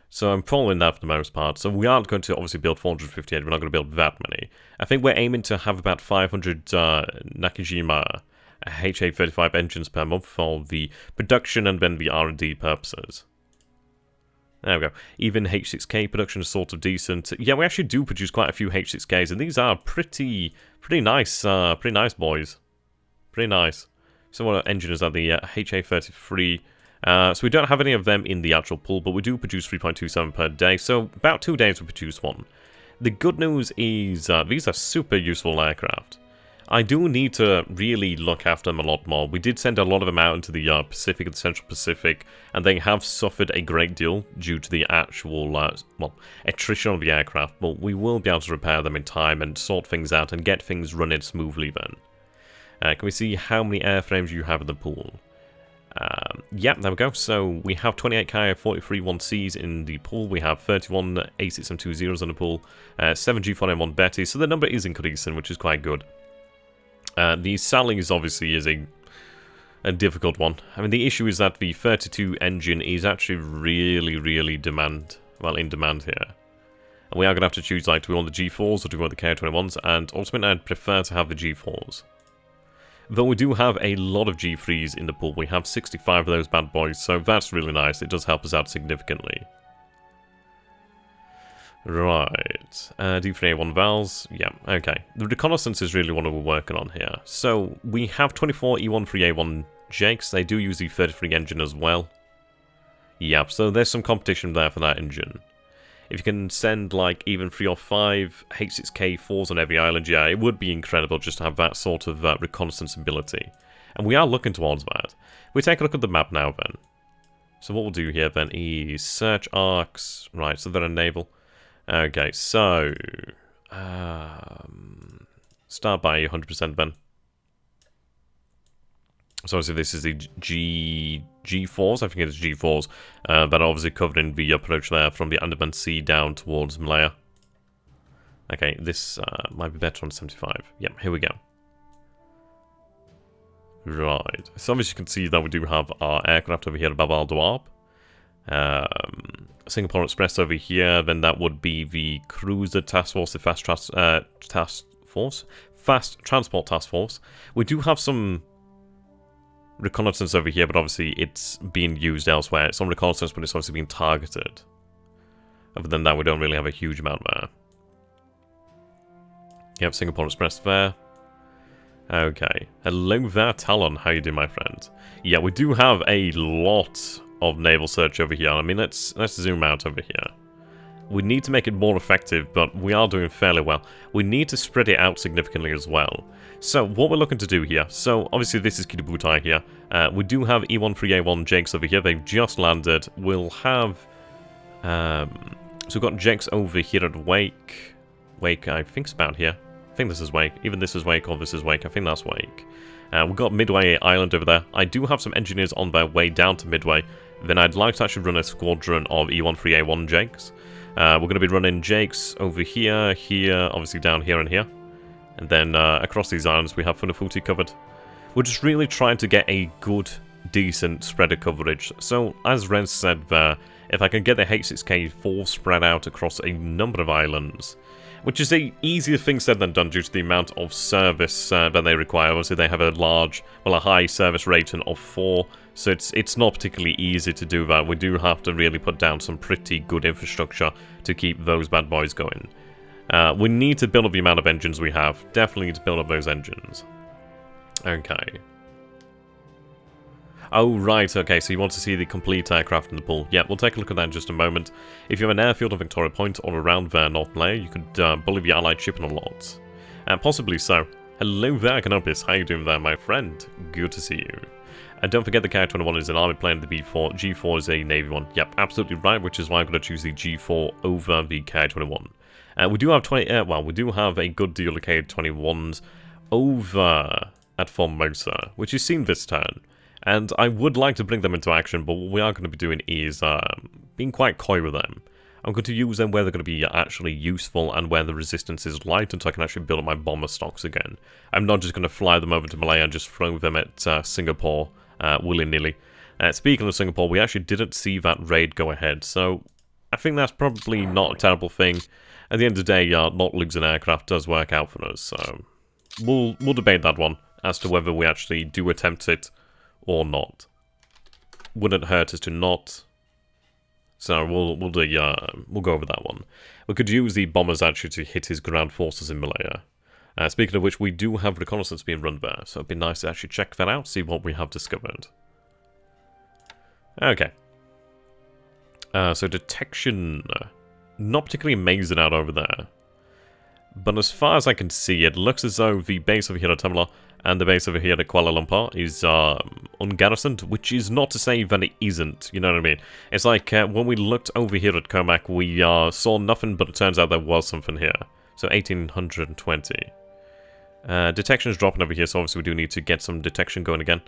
So I'm following that for the most part. So we aren't going to obviously build 458, we're not going to build that many. I think we're aiming to have about 500 Nakajima HA35 engines per month for the production and then the R&D purposes. There we go. Even H6K production is sort of decent. Yeah, we actually do produce quite a few H6Ks, and these are pretty nice boys. Pretty nice. So what engine is that? The HA33. So we don't have any of them in the actual pool, but we do produce 3.27 per day. So about 2 days we produce one. The good news is these are super useful aircraft. I do need to really look after them a lot more. We did send a lot of them out into the Pacific and Central Pacific, and they have suffered a great deal due to the actual, well, attrition of the aircraft, but we will be able to repair them in time and sort things out and get things running smoothly then. Can we see how many airframes you have in the pool? Yep, there we go. So we have 28 Kia 43 1Cs in the pool. We have 31 A6720s in the pool, 7 G4M1 Betty, so the number is increasing, which is quite good. The Sally's obviously is a difficult one. I mean, the issue is that the 32 engine is actually really in demand here. And we are going to have to choose, like, do we want the G4s or do we want the K21s? And ultimately, I'd prefer to have the G4s. Though we do have a lot of G3s in the pool. We have 65 of those bad boys, so that's really nice. It does help us out significantly. Right, D3A1 Vals, yeah, okay. The reconnaissance is really what we're working on here. So, we have 24 E13A1 Jakes, they do use the 33 engine as well. Yep, so there's some competition there for that engine. If you can send, like, even 3 or 5 H6K4s on every island, yeah, it would be incredible just to have that sort of reconnaissance ability. And we are looking towards that. We take a look at the map now, then. So what we'll do here, then, is search arcs. Right, so they're a naval. Okay, so start by 100% then. So obviously this is the G4s, I think it's G4s, that are obviously covering the approach there from the Andaman Sea down towards Malaya. Okay, this might be better on 75. Yep, here we go. Right, so obviously you can see that we do have our aircraft over here at Bab al-Dawab. Singapore Express over here, then that would be the Cruiser Task Force, the Fast Transport Task Force. We do have some reconnaissance over here, but obviously it's being used elsewhere. It's on reconnaissance, but it's obviously being targeted. Other than that, we don't really have a huge amount there. Yep, Singapore Express there. Okay. Hello there, Talon. How you doing, my friend? Yeah, we do have a lot of naval search over here. I mean, let's zoom out over here. We need to make it more effective, but we are doing fairly well. We need to spread it out significantly as well. So what we're looking to do here, so obviously this is Kiributai here. We do have E13A1 Jakes over here. They've just landed. We'll have so we've got Jakes over here at Wake. Wake, I think, it's about here. I think this is Wake. Even this is Wake, or this is Wake. I think that's Wake. We've got Midway Island over there. I do have some engineers on their way down to Midway. Then I'd like to actually run a squadron of E13A1 Jakes. We're going to be running Jakes over here, here, obviously down here and here. And then across these islands we have Funafuti covered. We're just really trying to get a good, decent spread of coverage. So, as Ren said there, if I can get the H6K4 spread out across a number of islands, which is a easier thing said than done due to the amount of service that they require. Obviously, they have a high service rating of 4, so it's not particularly easy to do that. We do have to really put down some pretty good infrastructure to keep those bad boys going. We need to build up the amount of engines we have. Definitely need to build up those engines. Okay. Oh, right, okay, so you want to see the complete aircraft in the pool. Yeah, we'll take a look at that in just a moment. If you have an airfield on Victoria Point or around there, North Player, you could bully the Allied ship in a lot. Possibly so. Hello there, Canopus. How you doing there, my friend? Good to see you. And don't forget the Ki-21 is an army plane, the B4. G4 is a Navy one. Yep, absolutely right, which is why I'm going to choose the G4 over the Ki-21. We do have we do have a good deal of Ki-21s over at Formosa, which is seen this turn. And I would like to bring them into action, but what we are going to be doing is being quite coy with them. I'm going to use them where they're going to be actually useful and where the resistance is light, until I can actually build up my bomber stocks again. I'm not just going to fly them over to Malaya and just throw them at Singapore willy-nilly. Speaking of Singapore, we actually didn't see that raid go ahead, so I think that's probably not a terrible thing. At the end of the day, not losing aircraft does work out for us, so we'll debate that one as to whether we actually do attempt it or not. Wouldn't hurt us to not. So we'll go over that one. We could use the bombers actually to hit his ground forces in Malaya. Speaking of which, we do have reconnaissance being run there, so it'd be nice to actually check that out, see what we have discovered. Okay. So detection, not particularly amazing out over there. But as far as I can see, it looks as though the base over here at Tamala and the base over here at Kuala Lumpur is ungarrisoned, which is not to say that it isn't, you know what I mean? It's like when we looked over here at Comac, we saw nothing, but it turns out there was something here. So 1820. Detection is dropping over here, so obviously we do need to get some detection going again.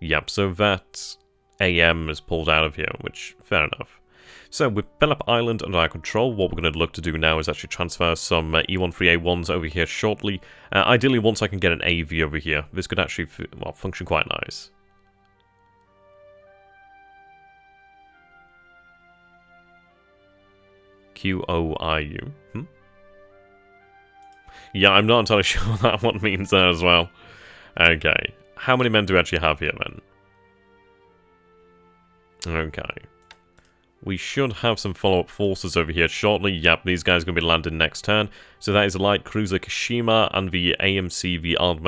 Yep, so that AM is pulled out of here, which, fair enough. So, with Bellap Island under our control, what we're going to look to do now is actually transfer some E13A1s over here shortly. Ideally, once I can get an AV over here, this could actually function quite nice. QOIU. Yeah, I'm not entirely sure what that one means there as well. Okay. How many men do we actually have here, then? Okay. We should have some follow-up forces over here shortly. Yep, these guys are going to be landing next turn. So that is the light cruiser Kashima and the AMC, the armed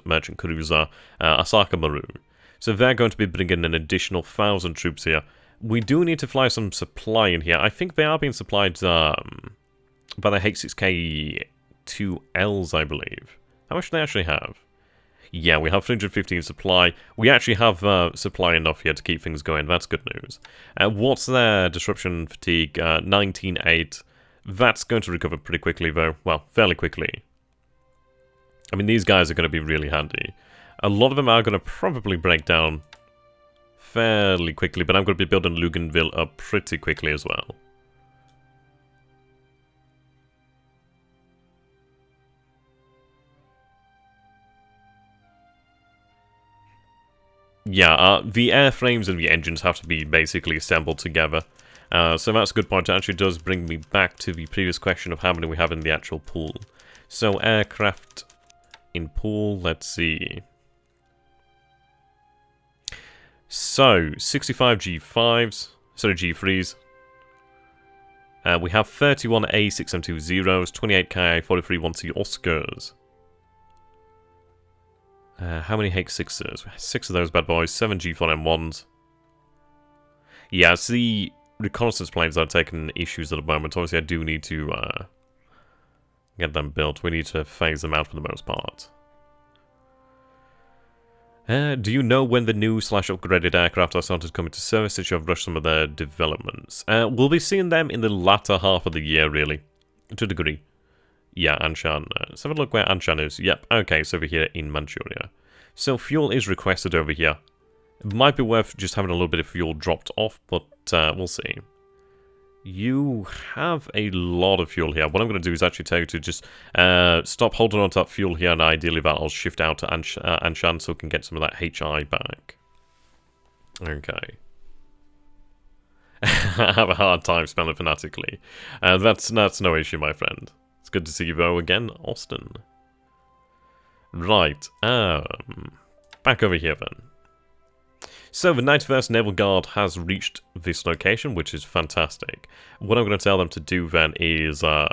merchant cruiser Asaka Maru. So they're going to be bringing an additional 1,000 troops here. We do need to fly some supply in here. I think they are being supplied by the H6K2Ls, I believe. How much do they actually have? Yeah, we have 315 supply. We actually have supply enough here to keep things going. That's good news. What's their disruption fatigue? 19.8. That's going to recover pretty quickly, though. Well, fairly quickly. I mean, these guys are going to be really handy. A lot of them are going to probably break down fairly quickly, but I'm going to be building Luganville up pretty quickly as well. Yeah, the airframes and the engines have to be basically assembled together. So that's a good point. It actually does bring me back to the previous question of how many we have in the actual pool. So aircraft in pool, let's see. So, 65 G5s, sorry, G3s. We have 31 A6M20s, 28 Ki-43-1C Oscars. How many H6s? 6 of those bad boys, 7 G4M1s. Yeah, it's the reconnaissance planes that are taking issues at the moment. Obviously, I do need to get them built. We need to phase them out for the most part. Do you know when the new / upgraded aircraft are started coming to service? Since you have rushed some of their developments. We'll be seeing them in the latter half of the year, really. To a degree. Yeah, Anshan. Let's have a look where Anshan is. Yep, okay, it's over here in Manchuria. So fuel is requested over here. It might be worth just having a little bit of fuel dropped off, but we'll see. You have a lot of fuel here. What I'm going to do is actually tell you to just stop holding on to that fuel here, and ideally that I'll shift out to Anshan so we can get some of that HI back. Okay. have a hard time spelling phonetically. That's no issue, my friend. It's good to see you, though, again, Austin. Right, back over here, then. So, the 91st Naval Guard has reached this location, which is fantastic. What I'm going to tell them to do, then, is, what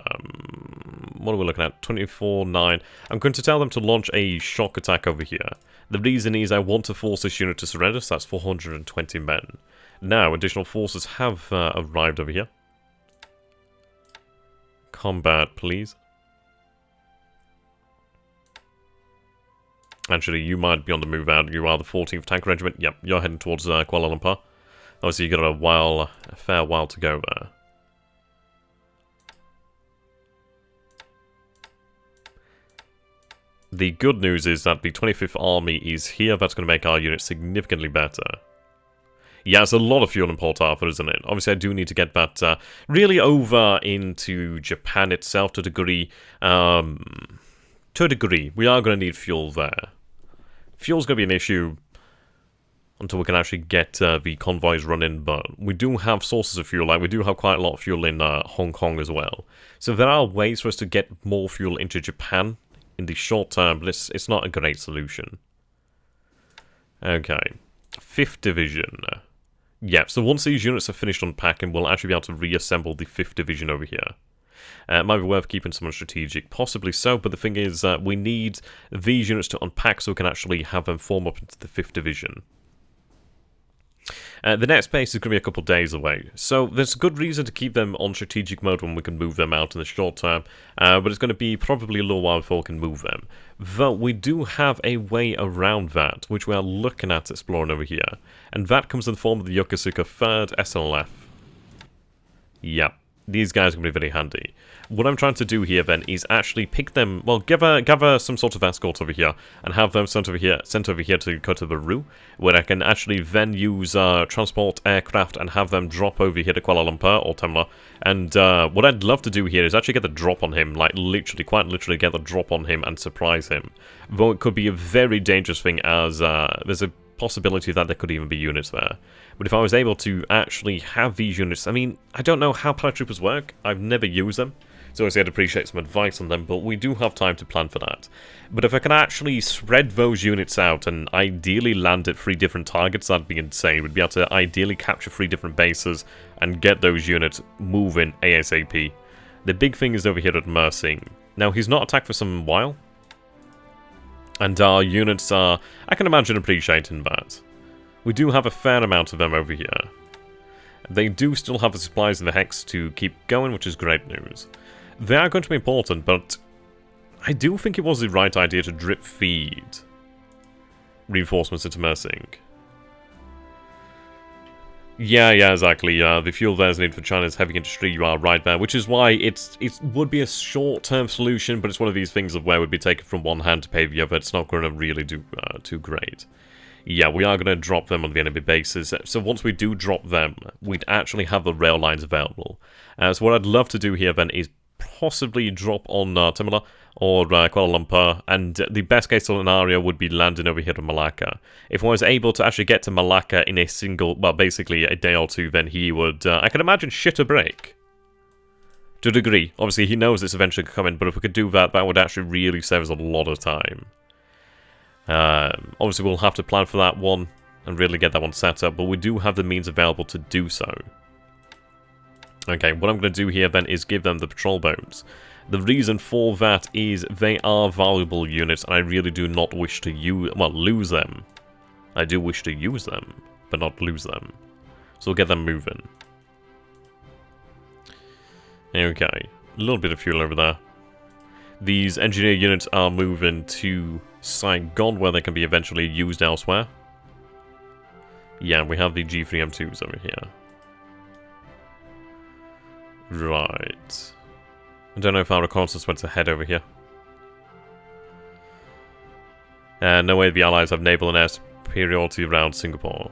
are we looking at? 24-9. I'm going to tell them to launch a shock attack over here. The reason is I want to force this unit to surrender, so that's 420 men. Now, additional forces have arrived over here. Combat, please. Actually, you might be on the move out. You are the 14th Tank Regiment. Yep, you're heading towards Kuala Lumpur. Obviously, you've got a fair while to go there. The good news is that the 25th Army is here. That's going to make our unit significantly better. Yeah, it's a lot of fuel in Port Arthur, isn't it? Obviously, I do need to get that really over into Japan itself to a degree. To a degree, we are going to need fuel there. Fuel's going to be an issue until we can actually get the convoys running, but we do have sources of fuel. Like, we do have quite a lot of fuel in Hong Kong as well. So there are ways for us to get more fuel into Japan in the short term, but it's not a great solution. Okay. 5th Division. Yeah, so once these units are finished unpacking, we'll actually be able to reassemble the 5th Division over here. It might be worth keeping someone strategic, possibly so, but the thing is we need these units to unpack so we can actually have them form up into the 5th Division. The next base is going to be a couple days away, so there's a good reason to keep them on strategic mode when we can move them out in the short term, but it's going to be probably a little while before we can move them. Though we do have a way around that, which we are looking at exploring over here, and that comes in the form of the Yokosuka 3rd SLF. Yep. These guys are going to be very handy. What I'm trying to do here, then, is actually pick them... Well, gather some sort of escort over here, and have them sent over here to Kota Baru, where I can actually then use transport aircraft and have them drop over here to Kuala Lumpur or Temla. And what I'd love to do here is actually get the drop on him, like literally, quite literally get the drop on him and surprise him. Though it could be a very dangerous thing, as there's a possibility that there could even be units there. But if I was able to actually have these units, I mean, I don't know how paratroopers work. I've never used them, so I'd appreciate some advice on them, but we do have time to plan for that. But if I can actually spread those units out and ideally land at 3 different targets, that'd be insane. We'd be able to ideally capture 3 different bases and get those units moving ASAP. The big thing is over here at Mersing. Now, he's not attacked for some while, and our units are, I can imagine, appreciating that. We do have a fair amount of them over here. They do still have the supplies in the Hex to keep going, which is great news. They are going to be important, but I do think it was the right idea to drip feed reinforcements into Mersing. Yeah, exactly. The fuel there is needed for China's heavy industry. You are right there, which is why it would be a short-term solution, but it's one of these things of where it would be taken from one hand to pay the other. It's not going to really do too great. Yeah, we are going to drop them on the enemy bases. So once we do drop them, we'd actually have the rail lines available. So what I'd love to do here then is possibly drop on Timala or Kuala Lumpur, and the best case scenario would be landing over here to Malacca. If I was able to actually get to Malacca in a single, well, basically a day or two, then he would, I can imagine, shit a break. To a degree. Obviously, he knows it's eventually coming, but if we could do that, that would actually really save us a lot of time. Obviously, we'll have to plan for that one and really get that one set up, but we do have the means available to do so. Okay, what I'm going to do here then is give them the patrol boats. The reason for that is they are valuable units, and I really do not wish to lose them. I do wish to use them, but not lose them. So we'll get them moving. Okay, a little bit of fuel over there. These engineer units are moving to Saigon, where they can be eventually used elsewhere. Yeah, we have the G3M2s over here. Right. I don't know if our reconnaissance went ahead over here. No way the Allies have naval and air superiority around Singapore.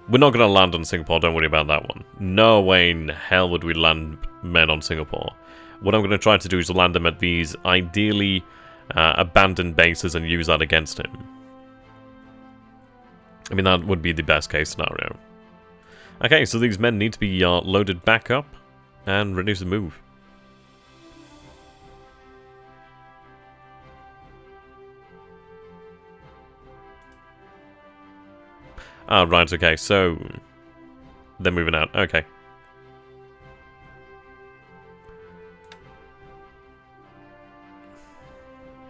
We're not going to land on Singapore, don't worry about that one. No way in hell would we land men on Singapore. What I'm going to try to do is land them at these ideally abandoned bases and use that against him. I mean, that would be the best case scenario. Okay, so these men need to be loaded back up and ready to move. Ah, right, okay, so they're moving out. Okay.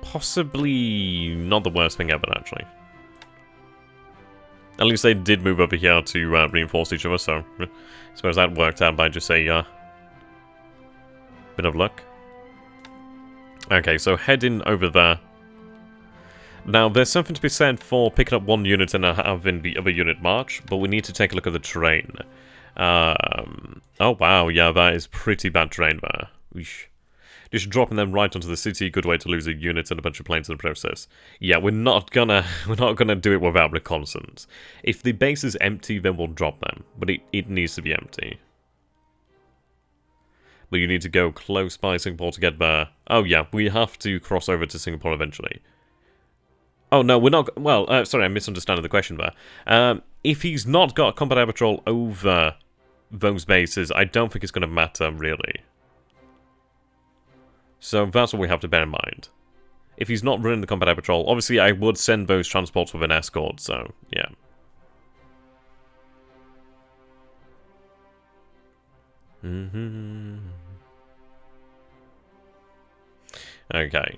Possibly not the worst thing ever, actually. At least they did move over here to reinforce each other, so I suppose that worked out by just a bit of luck. Okay, so heading over there. Now, there's something to be said for picking up one unit and having the other unit march, but we need to take a look at the terrain. Oh, wow, yeah, that is pretty bad terrain there. Eesh. Just dropping them right onto the city, good way to lose a unit and a bunch of planes in the process. Yeah, we're not gonna do it without reconnaissance. If the base is empty, then we'll drop them, but it needs to be empty. But you need to go close by Singapore to get there. Oh yeah, we have to cross over to Singapore eventually. Oh no, we're not. Well, sorry, I'm misunderstanding the question there. If he's not got combat air patrol over those bases, I don't think it's going to matter really. So that's what we have to bear in mind. If he's not running the combat air patrol, obviously I would send those transports with an escort, so yeah. Okay.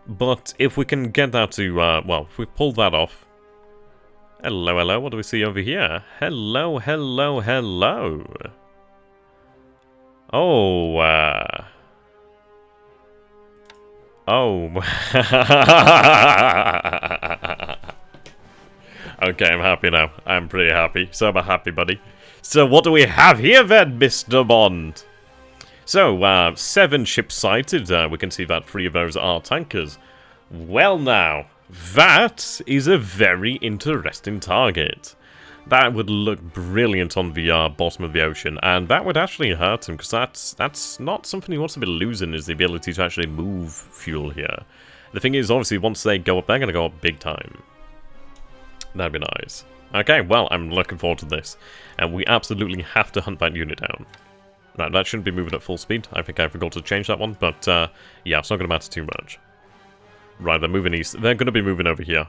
But if we can get that to, well, if we pull that off. Hello, hello, what do we see over here? Hello, hello, hello. Oh, oh. Okay, I'm happy now. I'm pretty happy. So I'm a happy buddy. So what do we have here then, Mr. Bond? So, 7 ships sighted. We can see that 3 of those are tankers. Well now, that is a very interesting target. That would look brilliant on the bottom of the ocean, and that would actually hurt him, because that's not something he wants to be losing, is the ability to actually move fuel here. The thing is, obviously, once they go up, they're going to go up big time. That'd be nice. Okay, well, I'm looking forward to this, and we absolutely have to hunt that unit down. Right, that shouldn't be moving at full speed. I think I forgot to change that one, but yeah, it's not going to matter too much. Right, they're moving east. They're going to be moving over here.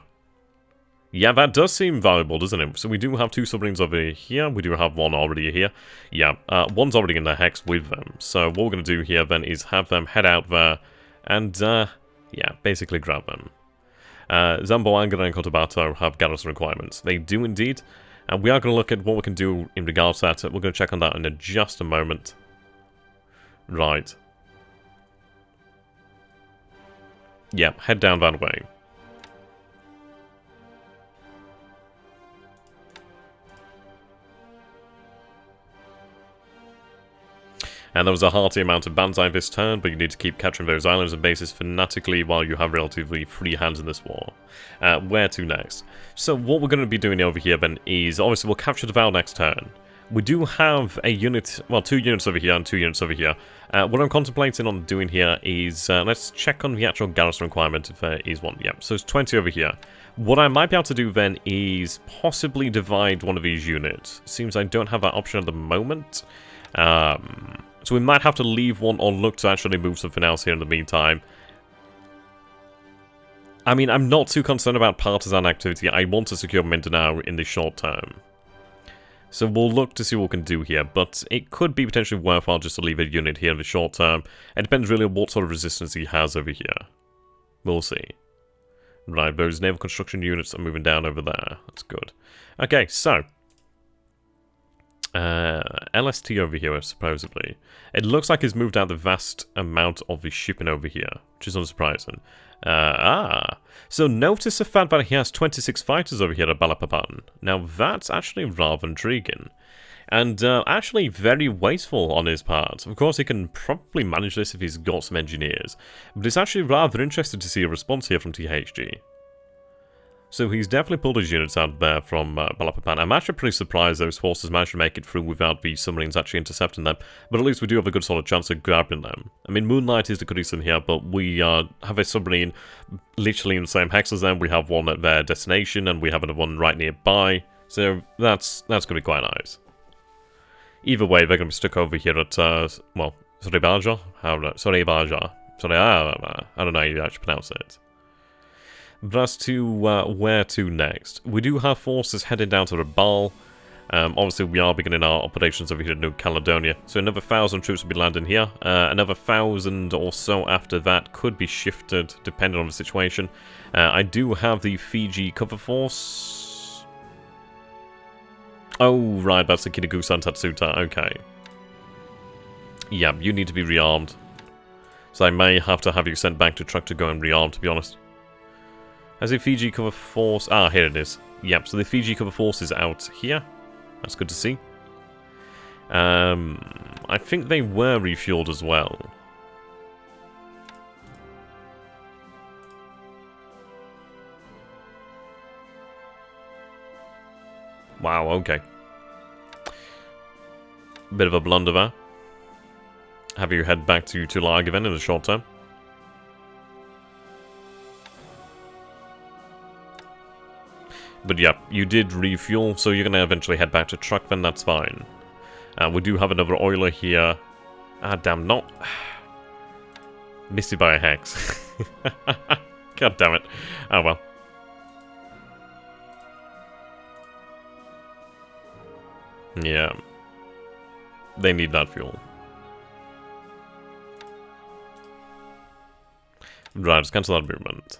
Yeah, that does seem valuable, doesn't it? So we do have 2 submarines over here. We do have 1 already here. Yeah, one's already in the hex with them. So what we're going to do here then is have them head out there and, yeah, basically grab them. Zamboanga and Cotabato have garrison requirements. They do indeed. And we are going to look at what we can do in regards to that. We're going to check on that in just a moment. Right. Yeah, head down that way. And there was a hearty amount of Banzai this turn, but you need to keep capturing those islands and bases fanatically while you have relatively free hands in this war. Where to next? So what we're going to be doing over here then is, obviously we'll capture the Val next turn. We do have a unit, well 2 units over here and 2 units over here. What I'm contemplating on doing here is, let's check on the actual garrison requirement if there is one. Yep, so it's 20 over here. What I might be able to do then is possibly divide one of these units. Seems I don't have that option at the moment. So we might have to leave one or look to actually move something else here in the meantime. I mean, I'm not too concerned about partisan activity. I want to secure Mindanao in the short term. So we'll look to see what we can do here, but it could be potentially worthwhile just to leave a unit here in the short term. It depends really on what sort of resistance he has over here. We'll see. Right, those naval construction units are moving down over there. That's good. Okay, so LST over here, supposedly. It looks like he's moved out the vast amount of the shipping over here, which is unsurprising. So notice the fact that he has 26 fighters over here at Balikpapan. Now that's actually rather intriguing. And actually very wasteful on his part. Of course he can probably manage this if he's got some engineers. But it's actually rather interesting to see a response here from THG. So he's definitely pulled his units out there from Balikpapan. I'm actually pretty surprised those forces managed to make it through without the submarines actually intercepting them. But at least we do have a good solid chance of grabbing them. I mean, Moonlight is the good reason here, but we have a submarine literally in the same hex as them. We have one at their destination, and we have another one right nearby. So that's going to be quite nice. Either way, they're going to be stuck over here at, well, Soribaja? Soribaja. I don't know how you actually pronounce it. But as to where to next, we do have forces heading down to Naval. Obviously, we are beginning our operations over here in New Caledonia. So another 1,000 troops will be landing here. Another 1,000 or so after that could be shifted, depending on the situation. I do have the Fiji cover force. Oh, right, that's the Kinagusa Tatsuta. Okay. Yeah, you need to be rearmed. So I may have to have you sent back to truck to go and rearm, to be honest. Has the Fiji cover force... Ah, here it is. Yep, so the Fiji cover force is out here. That's good to see. I think they were refueled as well. Wow, okay. Bit of a blunder there. Have you head back to Tulag then in the short term? But yeah, you did refuel, so you're going to eventually head back to truck, then that's fine. We do have another oiler here. Ah, damn, not... Missed it by a hex. God damn it. Oh well. Yeah. They need that fuel. Right, let's cancel that movement.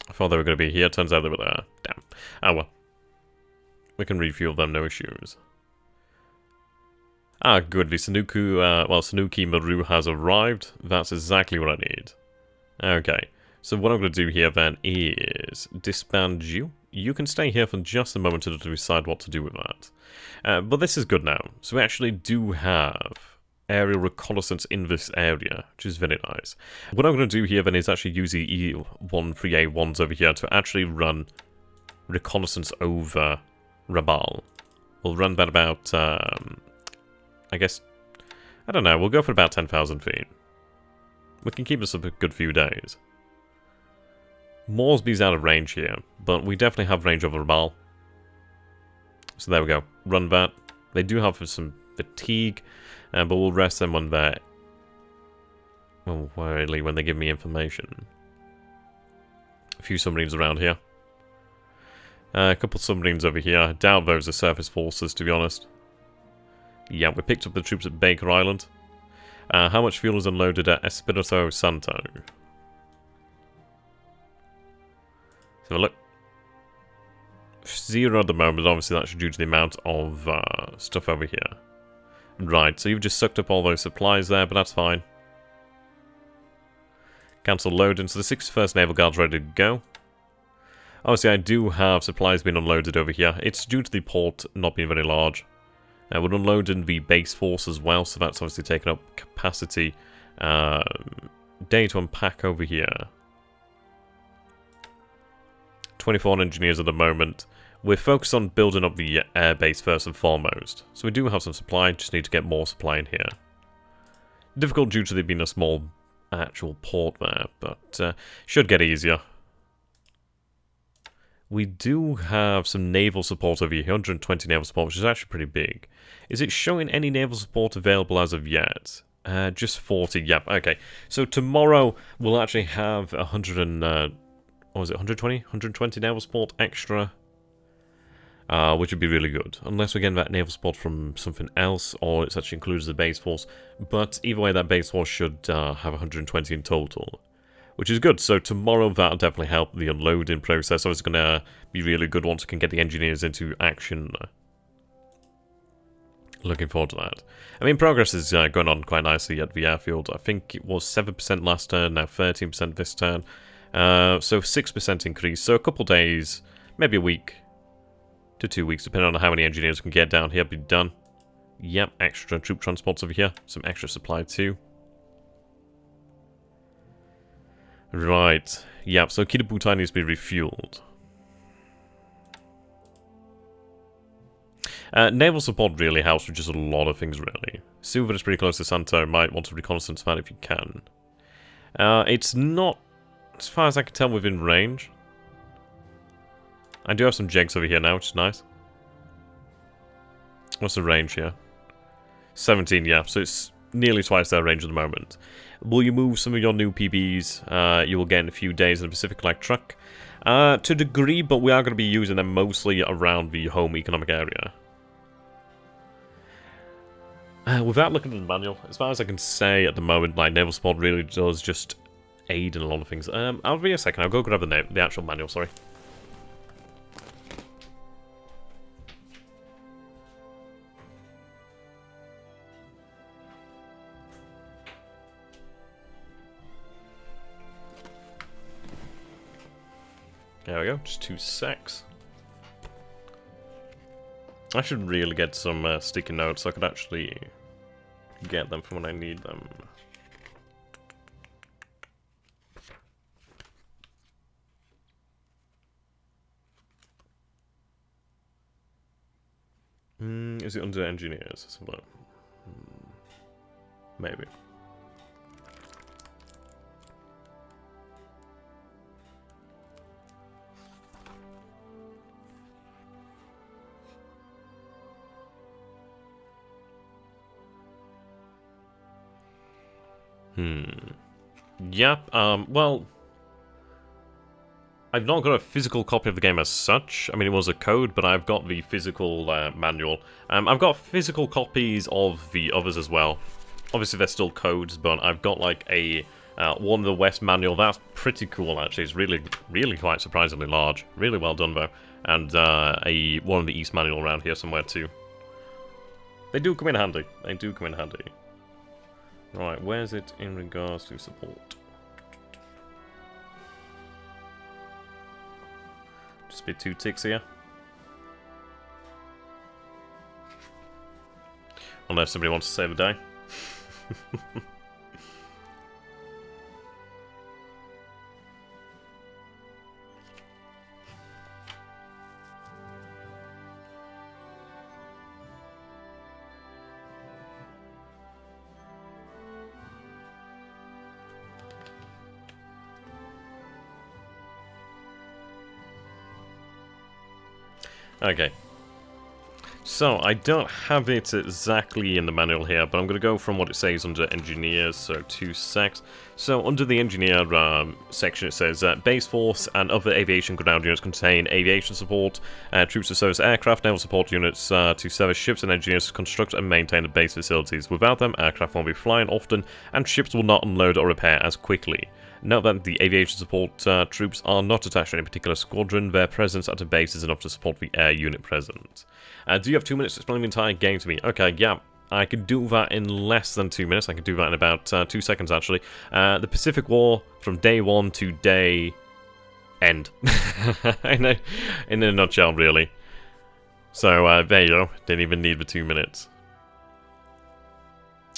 I thought they were going to be here, turns out they were there. Damn. Ah, well. We can refuel them, no issues. Ah, good. The Sanuki Maru has arrived. That's exactly what I need. Okay. So what I'm going to do here then is disband you. You can stay here for just a moment to decide what to do with that. But this is good now. So we actually do have aerial reconnaissance in this area, which is very nice. What I'm going to do here then is actually use the E13A1s over here to actually run reconnaissance over Rabaul. We'll run that about, I guess, I don't know, we'll go for about 10,000 feet. We can keep this up a good few days. Moresby's out of range here, but we definitely have range over Rabaul. So there we go, run that. They do have some fatigue, but we'll rest them when they're... well, really, when they give me information. A few submarines around here. A couple submarines over here. I doubt those are surface forces, to be honest. Yeah, we picked up the troops at Baker Island. How much fuel is unloaded at Espirito Santo? So look. 0 at the moment, obviously that's due to the amount of stuff over here. Right, so you've just sucked up all those supplies there, but that's fine. Cancel loading, so the 61st Naval Guard's ready to go. Obviously I do have supplies being unloaded over here. It's due to the port not being very large. We're unloading the base force as well, so that's obviously taking up capacity. Day to unpack over here. 24 engineers at the moment. We're focused on building up the air base first and foremost. So we do have some supply, just need to get more supply in here. Difficult due to there being a small actual port there, but should get easier. We do have some naval support over here, 120 naval support, which is actually pretty big. Is it showing any naval support available as of yet? Just 40, yep, okay. So tomorrow we'll actually have 120 naval support extra. Which would be really good, unless we're getting that naval support from something else, or it's actually included as the base force. But either way, that base force should have 120 in total, which is good. So tomorrow, that'll definitely help the unloading process. So it's going to be really good once we can get the engineers into action. Looking forward to that. I mean, progress is going on quite nicely at the airfield. I think it was 7% last turn, now 13% this turn. So 6% increase. So a couple days, maybe a week to 2 weeks, depending on how many engineers can get down here, be done. Yep, extra troop transports over here. Some extra supply too. Right. Yep, so Kitabutai needs to be refueled. Naval support really helps with just a lot of things, really. Silver is pretty close to Santo. Might want to reconnaissance that if you can. It's not, as far as I can tell, within range. I do have some jigs over here now, which is nice. What's the range here? 17, yeah, so it's nearly twice their range at the moment. Will you move some of your new PBs you will get in a few days in the Pacific Light Truck? To a degree, but we are going to be using them mostly around the home economic area. Without looking at the manual, as far as I can say at the moment, like, naval support really does just aid in a lot of things. I'll be a second, I'll go grab the actual manual, sorry. There we go, just 2 secs. I should really get some sticky notes so I could actually get them from when I need them. Is it under engineers? Let's have a look. Maybe. Yep, well... I've not got a physical copy of the game as such. I mean, it was a code, but I've got the physical manual. I've got physical copies of the others as well. Obviously, they're still codes, but I've got, like, a one of the West manual. That's pretty cool, actually. It's really, really quite surprisingly large. Really well done, though. And one of the East manual around here somewhere, too. They do come in handy. They do come in handy. Right, where's it in regards to support? Just be 2 ticks here. Unless somebody wants to save the day. Okay. So, I don't have it exactly in the manual here, but I'm going to go from what it says under engineers, so 2 secs. So, under the engineer section it says, Base Force and other aviation ground units contain aviation support, troops to service aircraft, naval support units to service ships, and engineers to construct and maintain the base facilities. Without them, aircraft won't be flying often, and ships will not unload or repair as quickly. Note that the aviation support troops are not attached to any particular squadron. Their presence at a base is enough to support the air unit present. Do you have 2 minutes to explain the entire game to me? Okay, yeah. I could do that in less than 2 minutes. I could do that in about 2 seconds, actually. The Pacific War, from day 1 to day... end. in a nutshell, really. So, there you go. Didn't even need the 2 minutes.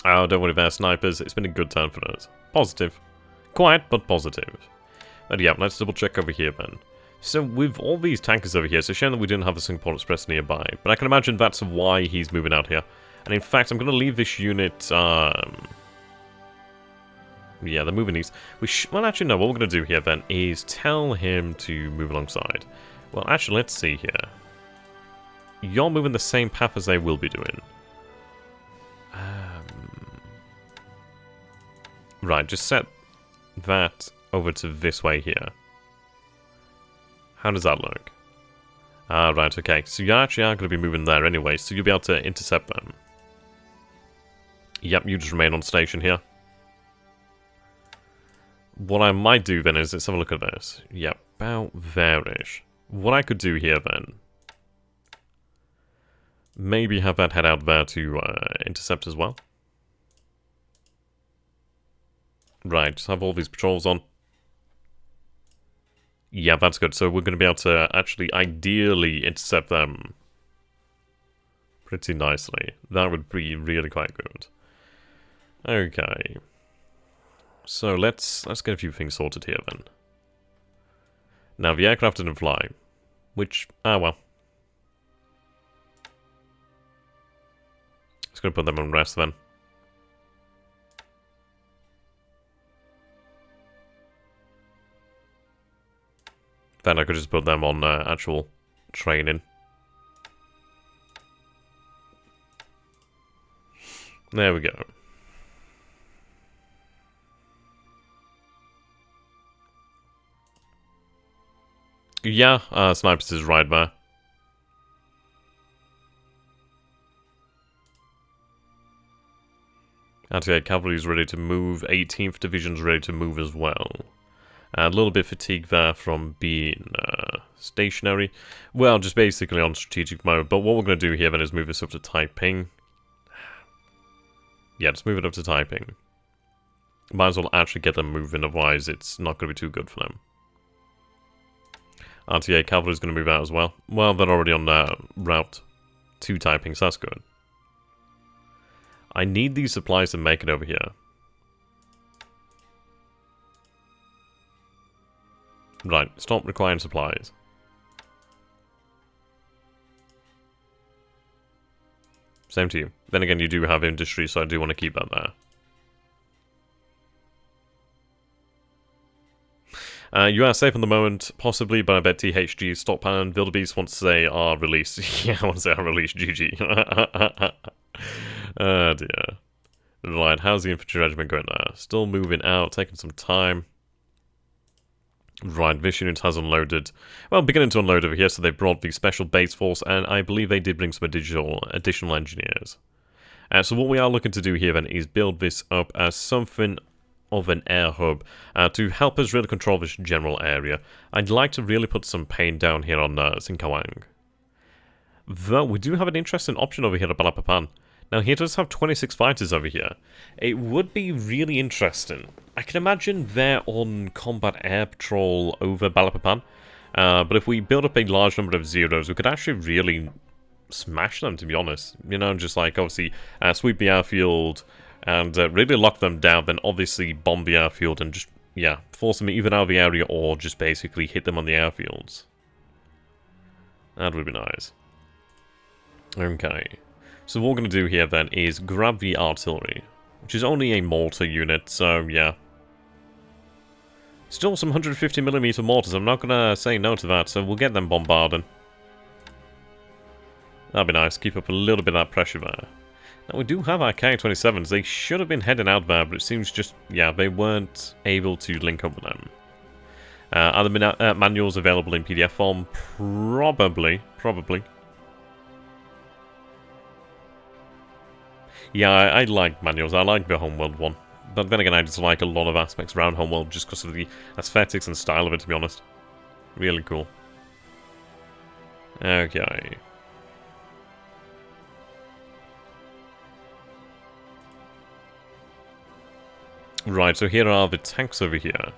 Oh, don't worry about snipers. It's been a good turn for us. Positive. Quiet, but positive. But yeah, let's double check over here then. So with all these tankers over here, it's a shame that we didn't have the Singapore Express nearby. But I can imagine that's why he's moving out here. And in fact, I'm going to leave this unit... yeah, they're moving east. Well, actually, no, what we're going to do here then is tell him to move alongside. Well, actually, let's see here. You're moving the same path as they will be doing. Right, just set that over to this way here. How does that look? Ah, right, okay. So you actually are going to be moving there anyway, so you'll be able to intercept them. Yep, you just remain on station here. What I might do then is, let's have a look at this. Yep, about there-ish. What I could do here then, maybe have that head out there to intercept as well. Right, just have all these patrols on. Yeah, that's good. So we're going to be able to actually ideally intercept them pretty nicely. That would be really quite good. Okay. So let's get a few things sorted here then. Now the aircraft didn't fly, which well. Just going to put them on rest then. Then I could just put them on actual training. There we go. Yeah, snipers is right there. Anti-air cavalry is ready to move. 18th Division's ready to move as well. A little bit fatigued there from being stationary. Well, just basically on strategic mode. But what we're going to do here then is move this up to Taiping. Yeah, just move it up to Taiping. Might as well actually get them moving, otherwise it's not going to be too good for them. RTA cavalry is going to move out as well. Well, they're already on route to Taiping, so that's good. I need these supplies to make it over here. Right, stop requiring supplies. Same to you. Then again, you do have industry, so I do want to keep that there. You are safe at the moment, possibly, but I bet THG, Stockpan, and Wildebeest once they are released. Yeah, once they are released, GG. Oh dear. Right, how's the infantry regiment going there? Still moving out, taking some time. Right, this unit has unloaded. Well, beginning to unload over here, so they brought the special base force, and I believe they did bring some additional engineers. So what we are looking to do here then is build this up as something of an air hub to help us really control this general area. I'd like to really put some pain down here on Singkawang. Though we do have an interesting option over here at Balapapan. Now he does have 26 fighters over here. It would be really interesting. I can imagine they're on combat air patrol over Balapapan. But if we build up a large number of zeros, we could actually really smash them, to be honest. You know, just like obviously sweep the airfield and really lock them down, then obviously bomb the airfield and just, yeah, force them either out of the area or just basically hit them on the airfields. That would be nice. Okay. So what we're going to do here then is grab the artillery, which is only a mortar unit, so yeah. Still some 150mm mortars, I'm not going to say no to that, so we'll get them bombarding. That'd be nice, keep up a little bit of that pressure there. Now we do have our K-27s, they should have been heading out there, but it seems just, yeah, they weren't able to link up with them. Are the manuals available in PDF form? Probably. Yeah, I like manuals. I like the Homeworld one. But then again, I just like a lot of aspects around Homeworld just because of the aesthetics and style of it, to be honest. Really cool. Okay. Right, so here are the tanks over here.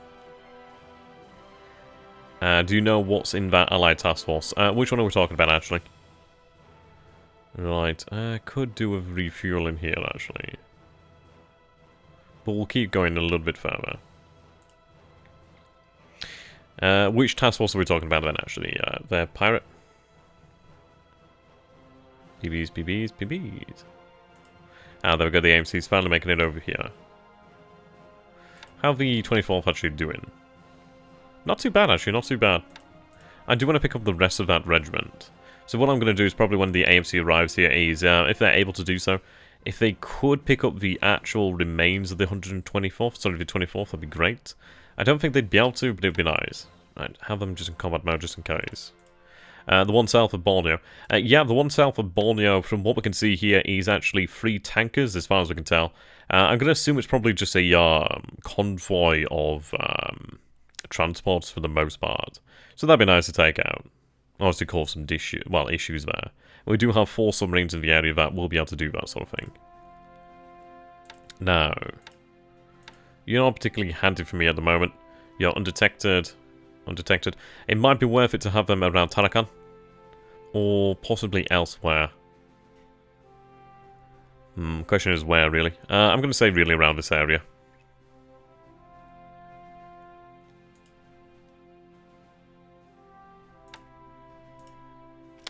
Do you know what's in that Allied Task Force? Which one are we talking about, actually? Right, could do with refueling here, actually. But we'll keep going a little bit further. Which task force are we talking about then, actually? The pirate? PBs. Ah, there we go, the AMC's finally making it over here. How the 24th actually doing? Not too bad, actually, not too bad. I do want to pick up the rest of that regiment. So what I'm going to do is probably when the AMC arrives here is, if they're able to do so, if they could pick up the actual remains of the 124th, sorry, the 24th, that'd be great. I don't think they'd be able to, but it'd be nice. Right, have them just in combat mode, just in case. The one south of Borneo. Yeah, the one south of Borneo, from what we can see here, is actually 3 tankers, as far as we can tell. I'm going to assume it's probably just a convoy of transports for the most part. So that'd be nice to take out. Obviously cause some issues there. We do have 4 submarines in the area that will be able to do that sort of thing. Now, you're not particularly handy for me at the moment. You're undetected. It might be worth it to have them around Tarakan. Or possibly elsewhere. Question is where, really? I'm going to say really around this area.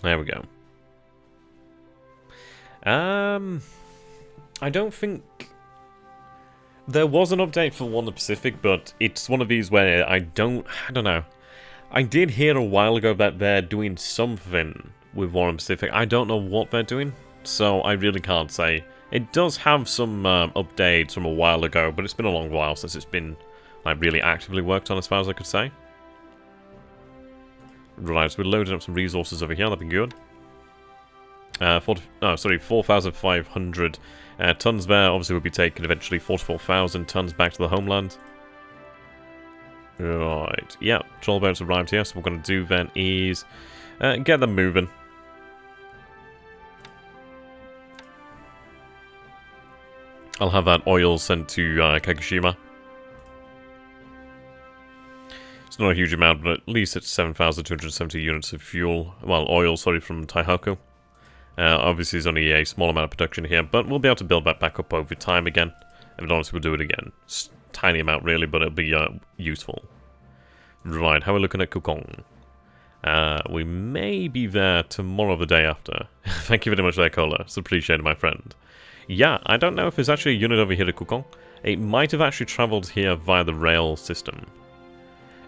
There we go. I don't think there was an update for One the Pacific, but it's one of these where I don't know. I did hear a while ago that they're doing something with Warren Pacific. I don't know what they're doing, so I really can't say. It does have some updates from a while ago, but it's been a long while since it's been like really actively worked on, as far as I could say. Right, so we're loading up some resources over here. That'd be good. 4,500 tons there. Obviously, we'll be taking eventually 44,000 tons back to the homeland. Right, yeah, troll boats arrived here, so what we're going to do then is get them moving. I'll have that oil sent to Kagoshima. It's not a huge amount, but at least it's 7,270 units of fuel. Well, oil, sorry, from Taihoku. Obviously, there's only a small amount of production here, but we'll be able to build that back up over time again. And honestly, we'll do it again. It's a tiny amount, really, but it'll be useful. Right, how are we looking at Kukong? We may be there tomorrow or the day after. Thank you very much there, Cola. It's appreciated, my friend. Yeah, I don't know if there's actually a unit over here at Kukong. It might have actually travelled here via the rail system.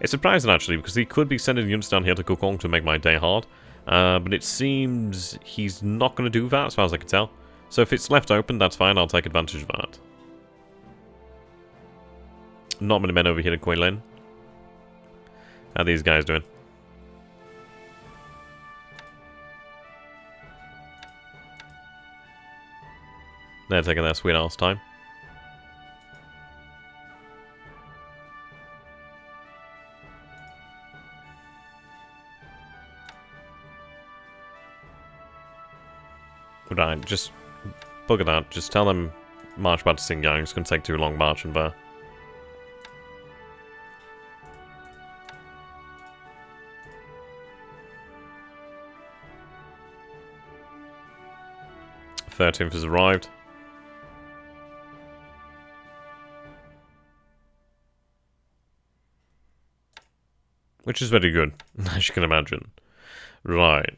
It's surprising, actually, because he could be sending units down here to Kukong to make my day hard. But it seems he's not going to do that, as far as I can tell. So if it's left open, that's fine. I'll take advantage of that. Not many men over here in Kuei Lin. How are these guys doing? They're taking their sweet ass time. Right, just bugger that. Just tell them march back to Xinjiang. It's going to take too long marching there. The 13th has arrived. Which is very good, as you can imagine. Right.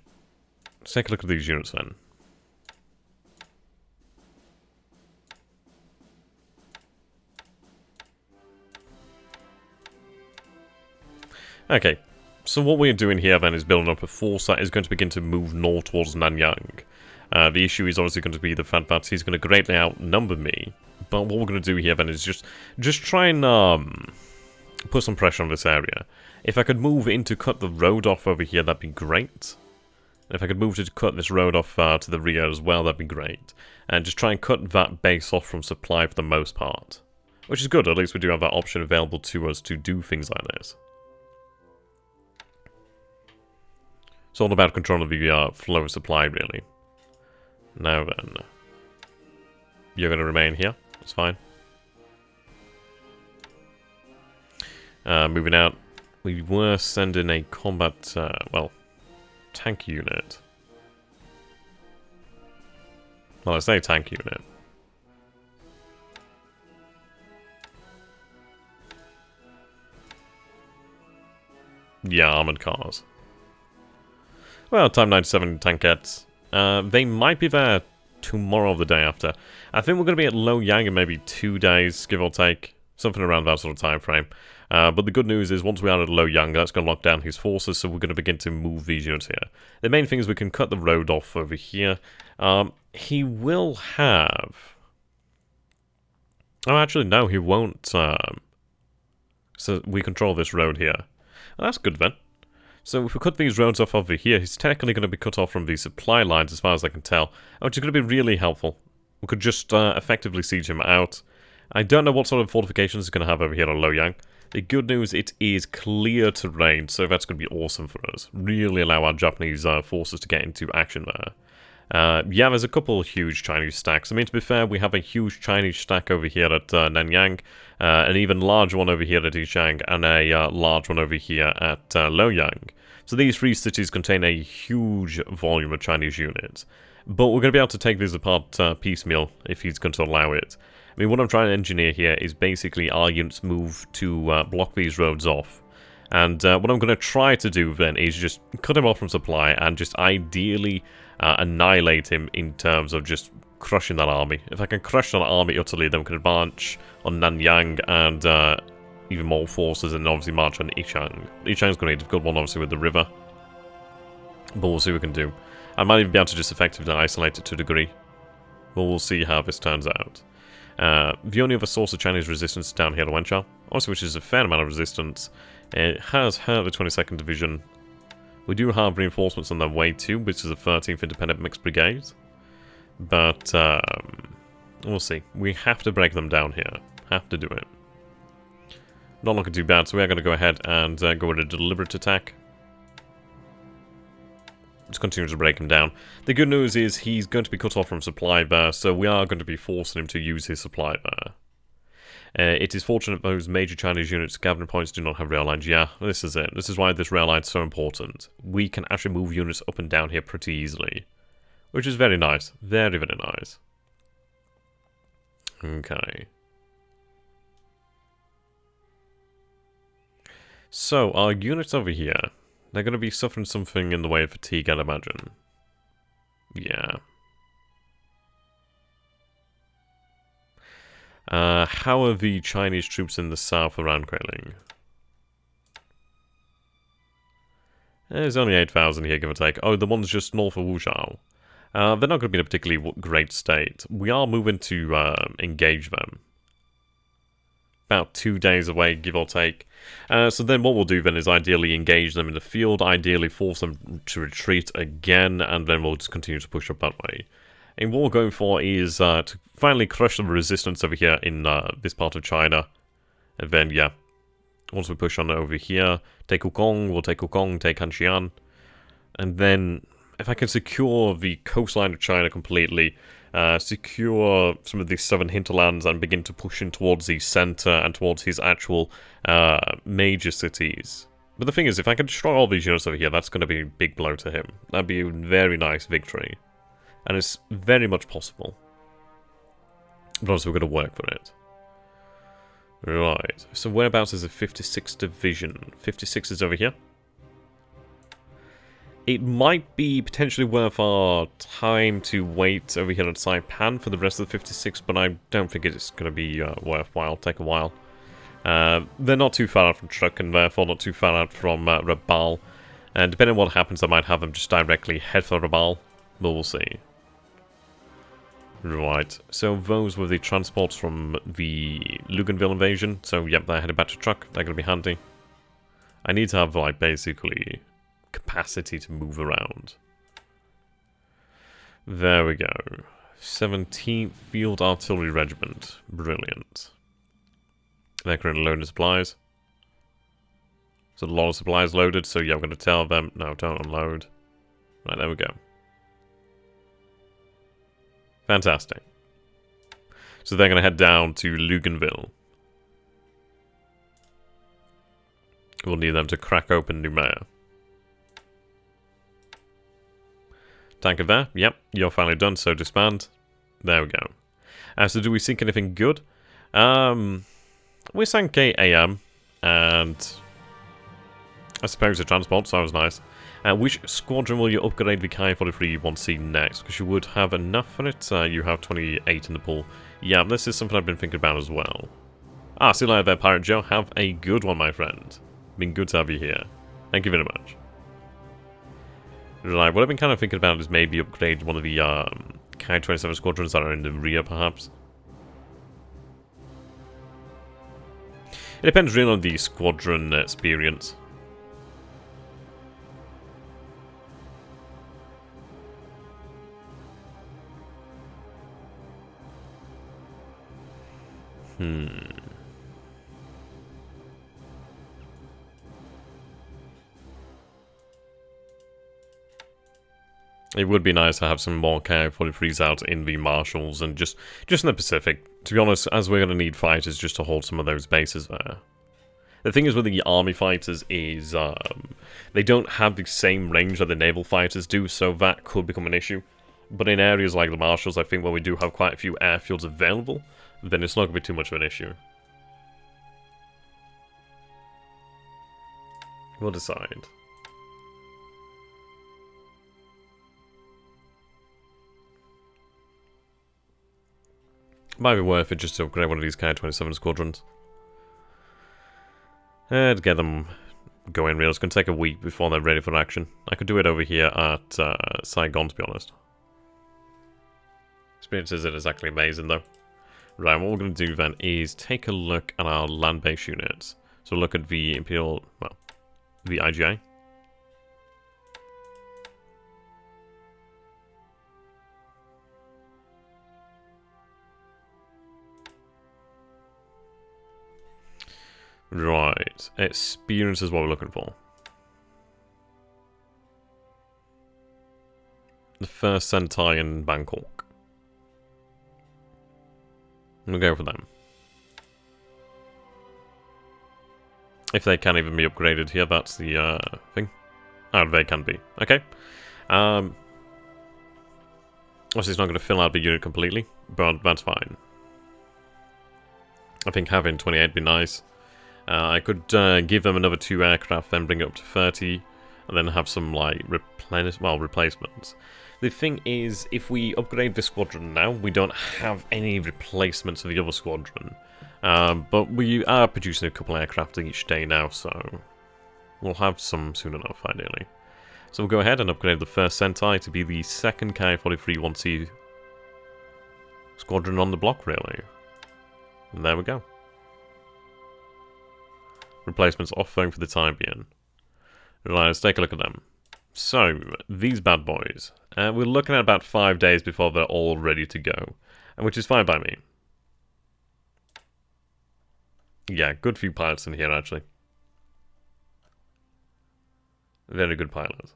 Let's take a look at these units then. Okay, so what we're doing here then is building up a force that is going to begin to move north towards Nanyang. The issue is obviously going to be the fact that he's going to greatly outnumber me. But what we're going to do here then is just try and put some pressure on this area. If I could move in to cut the road off over here, that'd be great. If I could move to cut this road off to the rear as well, that'd be great. And just try and cut that base off from supply for the most part. Which is good, at least we do have that option available to us to do things like this. It's all about controlling the flow of supply, really. Now then, you're going to remain here. That's fine. Moving out, we were sending a combat, well, tank unit. Well, I say tank unit. Yeah, armored cars. Well, Time 97 tankettes. They might be there tomorrow or the day after. I think we're going to be at Loyang in maybe 2 days, give or take. Something around that sort of time frame. But the good news is, once we are at Loyang, that's going to lock down his forces, so we're going to begin to move these units here. The main thing is we can cut the road off over here. He will have... Oh, actually, no, he won't. So we control this road here. Well, that's good then. So if we cut these roads off over here, he's technically going to be cut off from the supply lines as far as I can tell, which is going to be really helpful. We could just effectively siege him out. I don't know what sort of fortifications he's going to have over here on Loyang. The good news, it is clear terrain, so that's going to be awesome for us. Really allow our Japanese forces to get into action there. Yeah, there's a couple huge Chinese stacks. I mean, to be fair, we have a huge Chinese stack over here at Nanyang, an even larger one over here at Yichang, and a large one over here at Loyang. So these three cities contain a huge volume of Chinese units. But we're going to be able to take these apart piecemeal if he's going to allow it. I mean, what I'm trying to engineer here is basically our units move to block these roads off. And what I'm going to try to do then is just cut him off from supply and just ideally annihilate him in terms of just crushing that army. If I can crush that army utterly, then we can march on Nanyang and even more forces and obviously march on Yichang. Yichang's going to be a difficult one, obviously, with the river. But we'll see what we can do. I might even be able to just effectively isolate it to a degree. But we'll see how this turns out. The only other source of Chinese resistance is down here at Wenchao, also, which is a fair amount of resistance. It has hurt the 22nd Division. We do have reinforcements on their way too, which is the 13th Independent Mixed Brigade. But we'll see. We have to break them down here. Have to do it. Not looking too bad, so we are going to go ahead and go with a deliberate attack. Just continue to break him down. The good news is he's going to be cut off from supply there, so we are going to be forcing him to use his supply there. It is fortunate those major Chinese units' gathering points do not have rail lines. Yeah, this is it. This is why this rail line is so important. We can actually move units up and down here pretty easily. Which is very nice. Very, very nice. Okay. So, our units over here, they're going to be suffering something in the way of fatigue, I'd imagine. Yeah. How are the Chinese troops in the south around Kreiling? There's only 8,000 here, give or take. Oh, the ones just north of Wujiao. They're not going to be in a particularly great state. We are moving to engage them. About 2 days away, give or take. So then what we'll do then is ideally engage them in the field, ideally force them to retreat again, and then we'll just continue to push up that way. And what we're going for is to finally crush the resistance over here in this part of China. And then, yeah, once we push on over here, take Wukong, we'll take Wukong, take Hanxian. And then, if I can secure the coastline of China completely, secure some of these southern hinterlands and begin to push in towards the center and towards his actual major cities. But the thing is, if I can destroy all these units over here, that's going to be a big blow to him. That'd be a very nice victory. And it's very much possible. But also we're going to work for it. Right, so whereabouts is the 56th Division? 56 is over here. It might be potentially worth our time to wait over here at Saipan for the rest of the 56, but I don't think it's going to be worthwhile. Take a while. They're not too far out from Truk, and therefore not too far out from Rabaul. And depending on what happens, I might have them just directly head for Rabaul, but we'll see. Right, so those were the transports from the Luganville invasion. So, yep, they're headed back to Truk. They're going to be handy. I need to have, like, basically capacity to move around. There we go. 17th Field Artillery Regiment. Brilliant. They're currently loading supplies. So a lot of supplies loaded, so yeah, I'm going to tell them, no, don't unload. Right, there we go. Fantastic. So they're going to head down to Luganville. We'll need them to crack open Noumea. Tanker there. Yep, you're finally done, so disband. There we go. So do we sink anything good? We sank a AM, and I suppose a transport, so that was nice. Which squadron will you upgrade the Ki-43-1C next? Because you would have enough for it. You have 28 in the pool. Yeah, this is something I've been thinking about as well. Ah, see you later there, Pirate Joe. Have a good one, my friend. Been good to have you here. Thank you very much. Right, what I've been kind of thinking about is maybe upgrade one of the Ki-27 squadrons that are in the rear, perhaps. It depends really on the squadron experience. It would be nice to have some more Ki-43s out in the Marshals and just in the Pacific. To be honest, as we're going to need fighters just to hold some of those bases there. The thing is with the army fighters is they don't have the same range that the naval fighters do, so that could become an issue. But in areas like the Marshals, I think where we do have quite a few airfields available, then it's not going to be too much of an issue. We'll decide. Might be worth it just to upgrade one of these Ki-27 squadrons. To get them going real, it's going to take a week before they're ready for action. I could do it over here at Saigon, to be honest. Experience isn't exactly amazing, though. Right, what we're going to do then is take a look at our land-based units. So look at the Imperial, well, the IGA. Right, experience is what we're looking for. The first Sentai in Bangkok. We'll go for them. If they can even be upgraded here, that's the thing. Oh, they can be. Okay. Obviously, it's not going to fill out the unit completely, but that's fine. I think having 28 would be nice. I could give them another 2 aircraft, then bring it up to 30, and then have some, like, replacements. The thing is, if we upgrade the squadron now, we don't have any replacements of the other squadron. But we are producing a couple aircraft each day now, so we'll have some soon enough, ideally. So we'll go ahead and upgrade the first Sentai to be the second Ki-43-1C squadron on the block, really. And there we go. Replacements off phone for the time being. Right, let's take a look at them. So, these bad boys. We're looking at about 5 days before they're all ready to go. Which is fine by me. Yeah, good few pilots in here, actually. Very good pilots.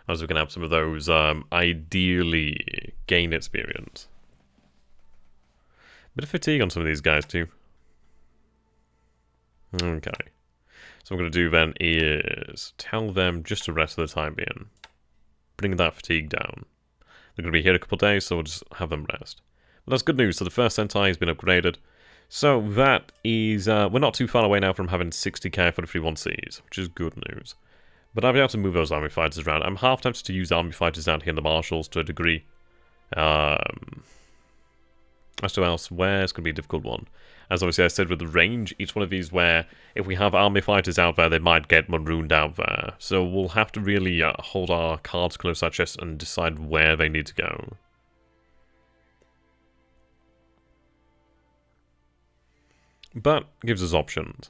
As we can have some of those, ideally, gain experience. Bit of fatigue on some of these guys, too. Okay. So what I'm going to do then is tell them just to rest for the time being. Bring that fatigue down. They're going to be here a couple of days, so we'll just have them rest. But that's good news. So the first Sentai has been upgraded. So that is... we're not too far away now from having 60 Ki-43-1Cs, which is good news. But I'll be able to move those army fighters around. I'm half tempted to use army fighters out here in the Marshals to a degree. As to elsewhere, it's going to be a difficult one. As obviously I said with the range, each one of these where if we have army fighters out there, they might get marooned out there. So we'll have to really hold our cards close to our chest and decide where they need to go. But gives us options.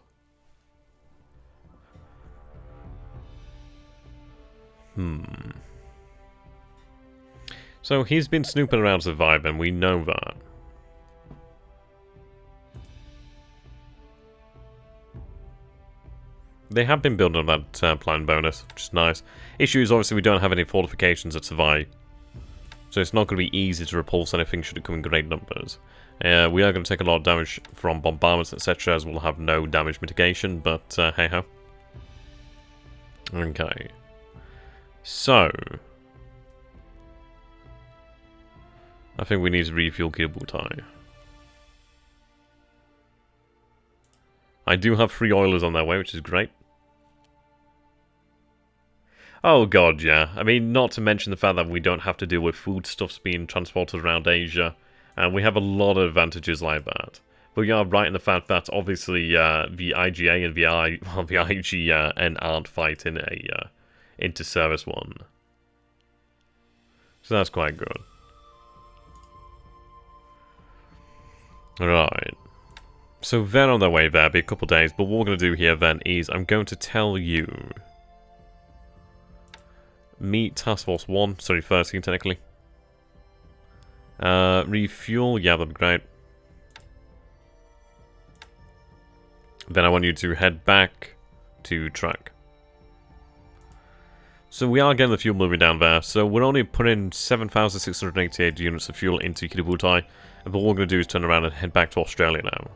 So he's been snooping around to survive, and we know that. They have been building on that plan bonus, which is nice. Issue is obviously we don't have any fortifications at Savai, so it's not going to be easy to repulse anything should it come in great numbers. We are going to take a lot of damage from bombardments, etc., as we'll have no damage mitigation, but hey-ho. Okay. So... I think we need to refuel Kibutai. I do have 3 oilers on their way, which is great. Oh god, yeah. I mean, not to mention the fact that we don't have to deal with foodstuffs being transported around Asia. And we have a lot of advantages like that. But you are right in the fact that obviously the IGA and the IGN aren't fighting a inter-service one. So that's quite good. Right. So they're on their way there, be a couple days, but what we're going to do here then is I'm going to tell you... Meet Task Force 1, sorry, 13 technically. Refuel, yeah, that'd be great. Then I want you to head back to track. So we are getting the fuel moving down there, so we're only putting 7,688 units of fuel into Kibutai, and what we're going to do is turn around and head back to Australia now.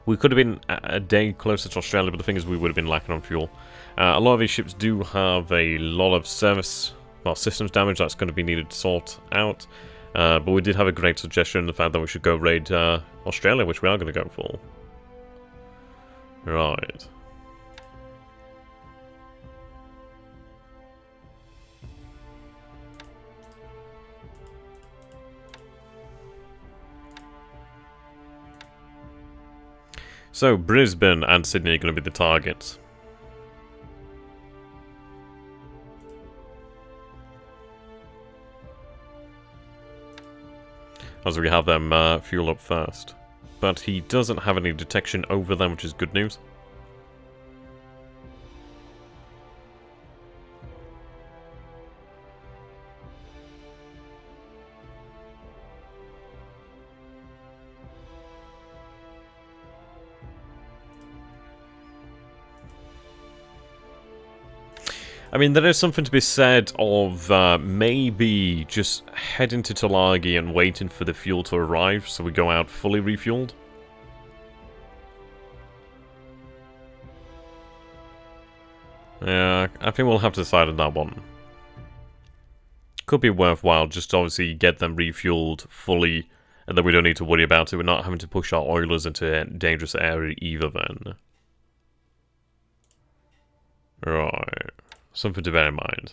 We could have been a day closer to Australia, but the thing is we would have been lacking on fuel. A lot of these ships do have a lot of systems damage that's going to be needed to sort out. But we did have a great suggestion, the fact that we should go raid Australia, which we are going to go for. Right. So, Brisbane and Sydney are going to be the targets. As we have them fuel up first. But he doesn't have any detection over them, which is good news. I mean, there is something to be said of maybe just heading to Tulagi and waiting for the fuel to arrive so we go out fully refueled. Yeah, I think we'll have to decide on that one. Could be worthwhile just to obviously get them refueled fully and then we don't need to worry about it. We're not having to push our oilers into a dangerous area either then. Right. Something to bear in mind.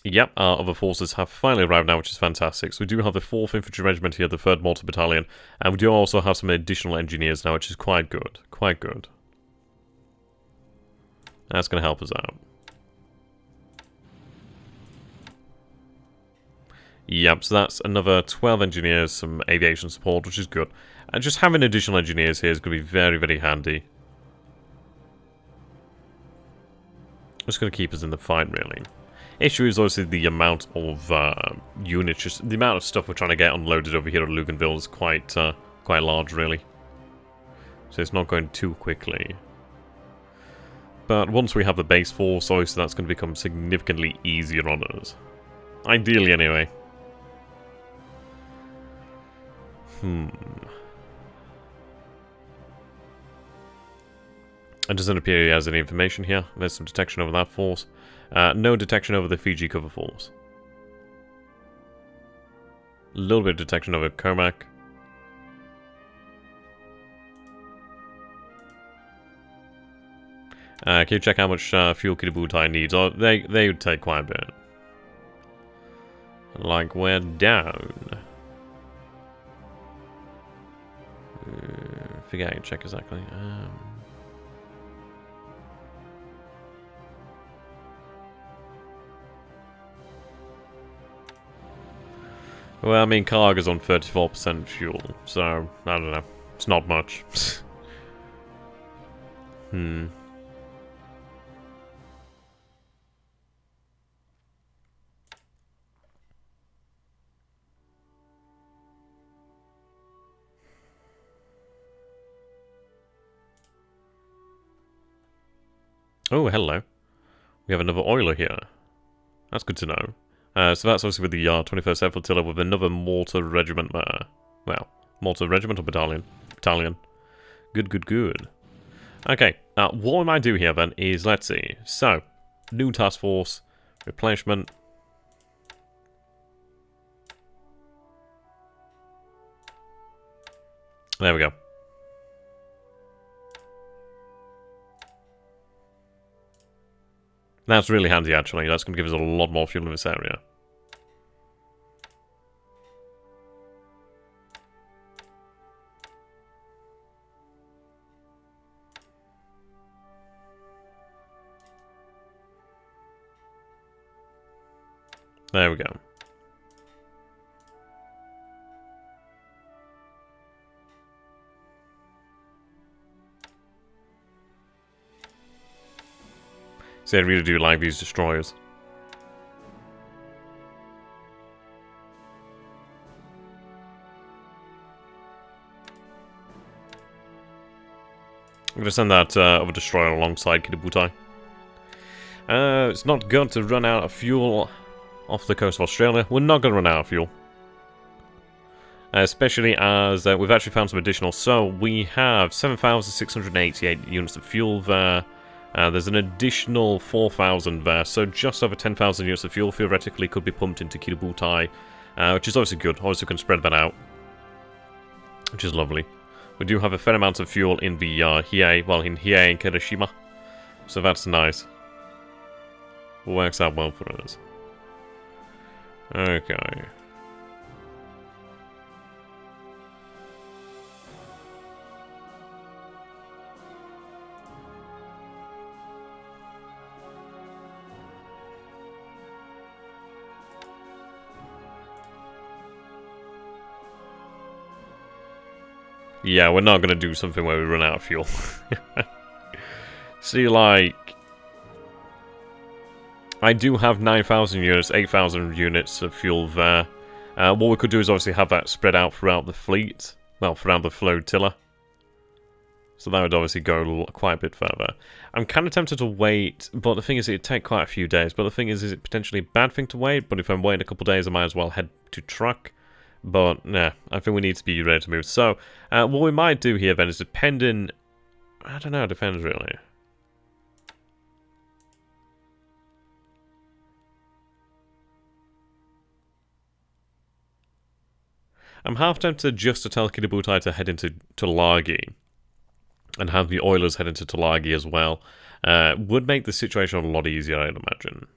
Yep, our other forces have finally arrived now, which is fantastic. So we do have the 4th Infantry Regiment here, the 3rd Mortar Battalion, and we do also have some additional engineers now, which is quite good. Quite good. That's going to help us out. Yep, so that's another 12 engineers, some aviation support, which is good. And just having additional engineers here is going to be very, very handy. It's going to keep us in the fight, really. Issue is obviously the amount of units, just the amount of stuff we're trying to get unloaded over here at Luganville is quite large, really. So it's not going too quickly. But once we have the base force, obviously that's going to become significantly easier on us. Ideally, anyway. It doesn't appear he has any information here. There's some detection over that force. No detection over the Fiji cover force. A little bit of detection over Comac. Can you check how much fuel Kitabutai needs? Oh, they would take quite a bit. Like, we're down. Forget I can check exactly. Well, I mean, Karga's on 34% fuel, so, I don't know. It's not much. Oh, hello. We have another oiler here. That's good to know. So that's obviously with the 21st Air Flotilla with another Mortar Regiment there. Well, Mortar Regiment or Battalion? Battalion. Good, good, good. Okay, what we might do here then is, let's see. So, new task force, replenishment. There we go. That's really handy, actually. That's going to give us a lot more fuel in this area. There we go. See, I really do like these destroyers. I'm going to send that other destroyer alongside Kitabutai. It's not good to run out of fuel off the coast of Australia. We're not going to run out of fuel. Especially as we've actually found some additional. So we have 7,688 units of fuel there. There's an additional 4,000 there, so just over 10,000 units of fuel theoretically could be pumped into Kitabutai, which is obviously good. Obviously, we can spread that out, which is lovely. We do have a fair amount of fuel in the Hiei, well, in Hiei and Kirishima, so that's nice. Works out well for us. Okay. Yeah, we're not going to do something where we run out of fuel. See, like... I do have 9,000 units, 8,000 units of fuel there. What we could do is obviously have that spread out throughout the fleet. Well, throughout the flotilla. So that would obviously go quite a bit further. I'm kind of tempted to wait, but the thing is it'd take quite a few days. But the thing is it potentially a bad thing to wait? But if I'm waiting a couple of days, I might as well head to truck. But, nah, I think we need to be ready to move. So, what we might do here then is depending... I don't know, it depends really. I'm half tempted just to tell Kidabutai to head into Tulagi. And have the Oilers head into Tulagi as well. Would make the situation a lot easier, I'd imagine.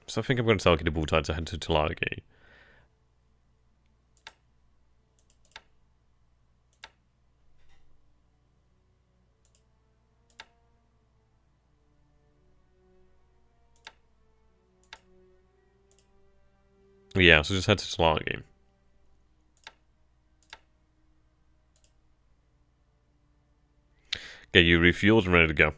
So I think I'm going to tell Kidabutai to head to Tulagi. Yeah, so just head to Tulagi. Get you refueled and ready to go.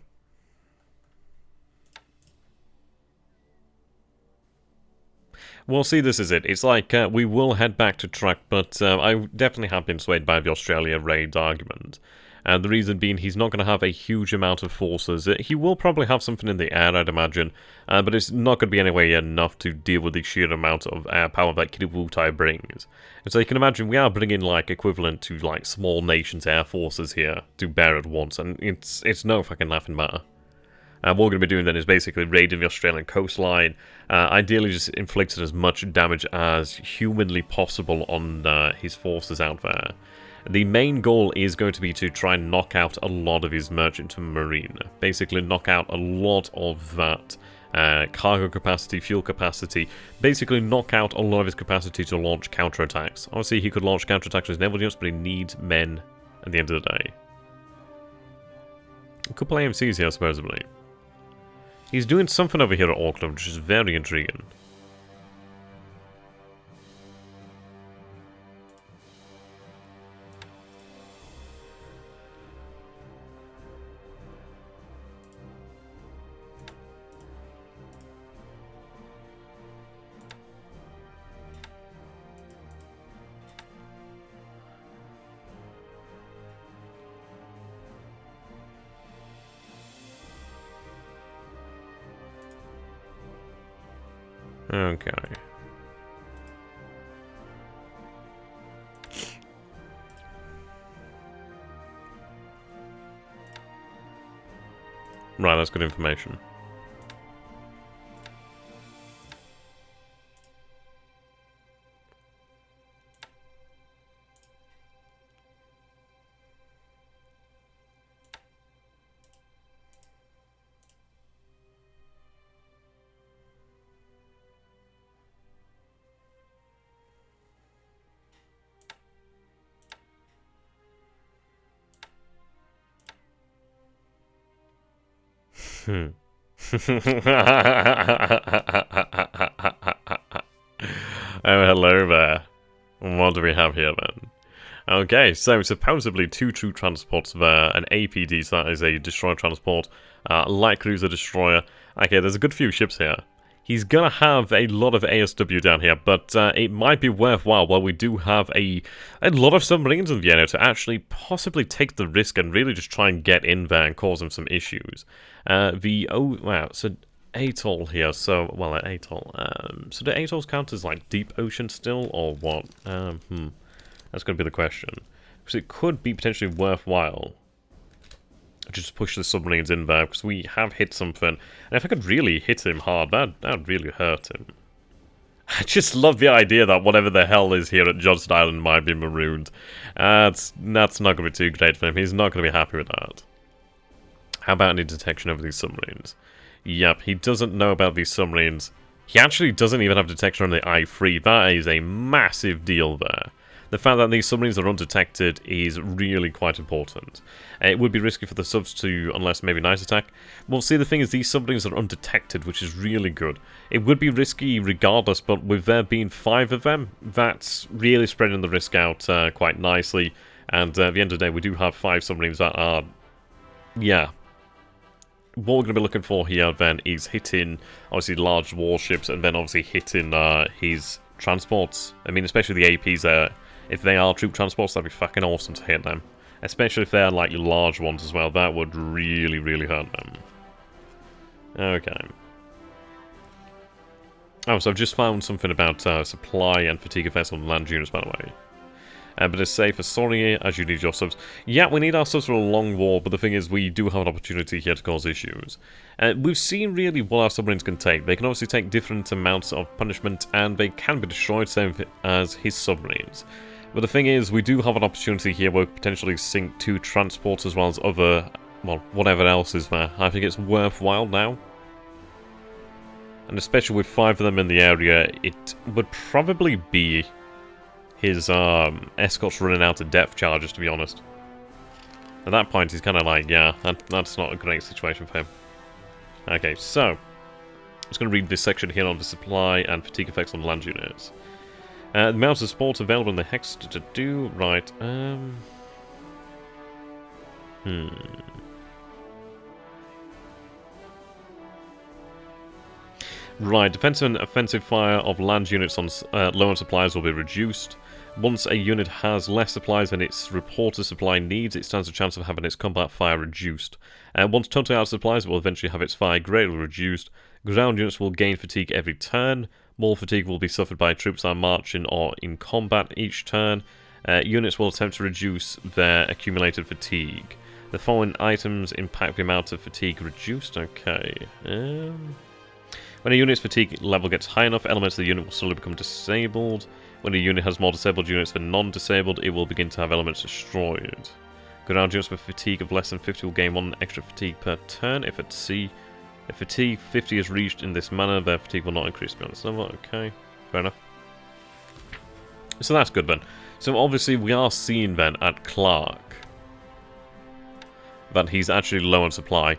Well, see, this is it. It's like, we will head back to track, but I definitely have been swayed by the Australia raid argument. And the reason being, he's not going to have a huge amount of forces. He will probably have something in the air, I'd imagine, but it's not going to be anyway enough to deal with the sheer amount of air power that Kidabutai brings. And so you can imagine we are bringing, like, equivalent to, like, small nations' air forces here to bear at once, and it's no fucking laughing matter. What we're going to be doing then is basically raiding the Australian coastline, ideally just inflicting as much damage as humanly possible on his forces out there. The main goal is going to be to try and knock out a lot of his merchant marine. Basically knock out a lot of that cargo capacity, fuel capacity. Basically knock out a lot of his capacity to launch counterattacks. Obviously he could launch counterattacks with his naval units, but he needs men at the end of the day. A couple AMCs here, supposedly. He's doing something over here at Auckland, which is very intriguing. Okay. Right, that's good information. Oh, hello there. What do we have here then? Okay, so supposedly 2 troop transports there, an APD, so that is a destroyer transport, light cruiser destroyer. Okay, there's a good few ships here. He's gonna have a lot of ASW down here, but it might be worthwhile while we do have a lot of submarines in Vienna to actually possibly take the risk and really just try and get in there and cause them some issues. So atoll here, so, well, atoll, so do atolls count as, like, deep ocean still, or what? That's gonna be the question. Because it could be potentially worthwhile just push the submarines in there, because we have hit something. And if I could really hit him hard, that would really hurt him. I just love the idea that whatever the hell is here at Johnston Island might be marooned. That's not going to be too great for him. He's not going to be happy with that. How about any detection over these submarines? Yep, he doesn't know about these submarines. He actually doesn't even have detection on the I-3. That is a massive deal there. The fact that these submarines are undetected is really quite important. It would be risky for the subs to, unless maybe nice attack. Well, see, the thing is, these submarines are undetected, which is really good. It would be risky regardless, but with there being 5 of them, that's really spreading the risk out quite nicely. And at the end of the day, we do have 5 submarines that are, yeah. What we're going to be looking for here then is hitting, obviously, large warships, and then obviously hitting his transports. I mean, especially the APs there. If they are troop transports, that'd be fucking awesome to hit them. Especially if they're like large ones as well. That would really, really hurt them. Okay. Oh, so I've just found something about supply and fatigue effects on land units, by the way. But it's safe for Soria, as you need your subs. Yeah, we need our subs for a long war, but the thing is, we do have an opportunity here to cause issues. We've seen really what our submarines can take. They can obviously take different amounts of punishment, and they can be destroyed, same as his submarines. But the thing is, we do have an opportunity here where we potentially sink 2 transports as well as other, well, whatever else is there. I think it's worthwhile now. And especially with 5 of them in the area, it would probably be his escorts running out of depth charges, to be honest. At that point, he's kind of like, yeah, that's not a great situation for him. Okay, so I'm just going to read this section here on the supply and fatigue effects on land units. The amount of support available in the hex to do, right, Right, defensive and offensive fire of land units on low on supplies will be reduced. Once a unit has less supplies than its reported supply needs, it stands a chance of having its combat fire reduced. Once totally out of supplies, it will eventually have its fire greatly reduced. Ground units will gain fatigue every turn. More fatigue will be suffered by troops that are marching or in combat each turn. Units will attempt to reduce their accumulated fatigue. The following items impact the amount of fatigue reduced. Okay. When a unit's fatigue level gets high enough, elements of the unit will slowly become disabled. When a unit has more disabled units than non-disabled, it will begin to have elements destroyed. Ground units with fatigue of less than 50 will gain 1 extra fatigue per turn. If at sea, if fatigue 50 is reached in this manner, their fatigue will not increase beyond this level. Okay, fair enough. So that's good then. So obviously we are seeing then at Clark that he's actually low on supply.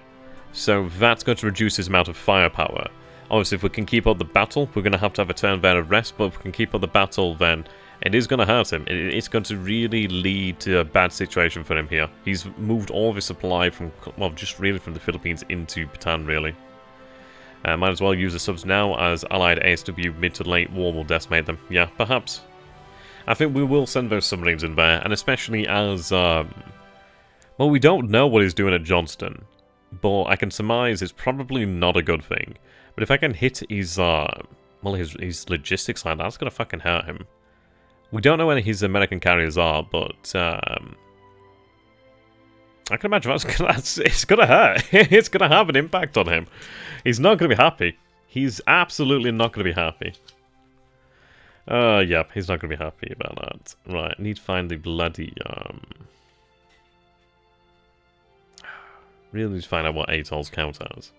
So that's going to reduce his amount of firepower. Obviously, if we can keep up the battle, we're going to have a turn there of rest, but if we can keep up the battle, then it is going to hurt him. It's going to really lead to a bad situation for him here. He's moved all of his supply from, well, just really from the Philippines into Bataan, really. Might as well use the subs now, as Allied ASW mid to late war will decimate them. Yeah, perhaps. I think we will send those submarines in there, and especially as, well, we don't know what he's doing at Johnston, but I can surmise it's probably not a good thing. But if I can hit his, well, his logistics line, that's going to fucking hurt him. We don't know where his American carriers are, but, I can imagine it's going to hurt. It's going to have an impact on him. He's not going to be happy. He's absolutely not going to be happy. Yep, he's not going to be happy about that. Right, I need to find the bloody, really need to find out what ATOLs count as.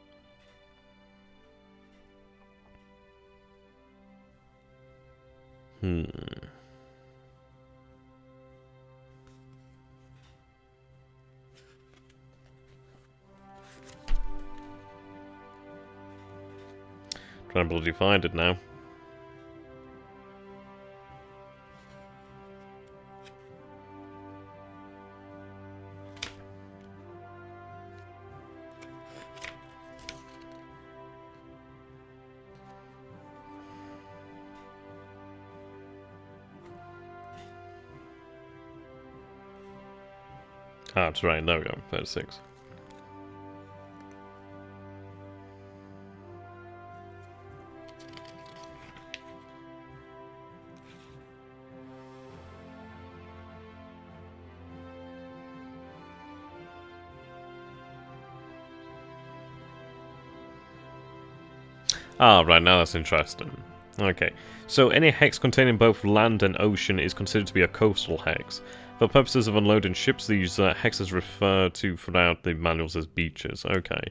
Trying to bloody find it now. Ah, that's right, there we go, 36. Ah, right, now that's interesting. Okay, so any hex containing both land and ocean is considered to be a coastal hex. For purposes of unloading ships, these hexes refer to throughout the manuals as beaches. Okay,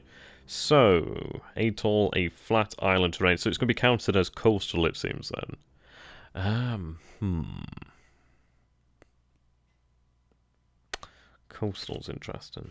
so atoll, a flat island terrain, so it's going to be counted as coastal, it seems then. Coastal's interesting.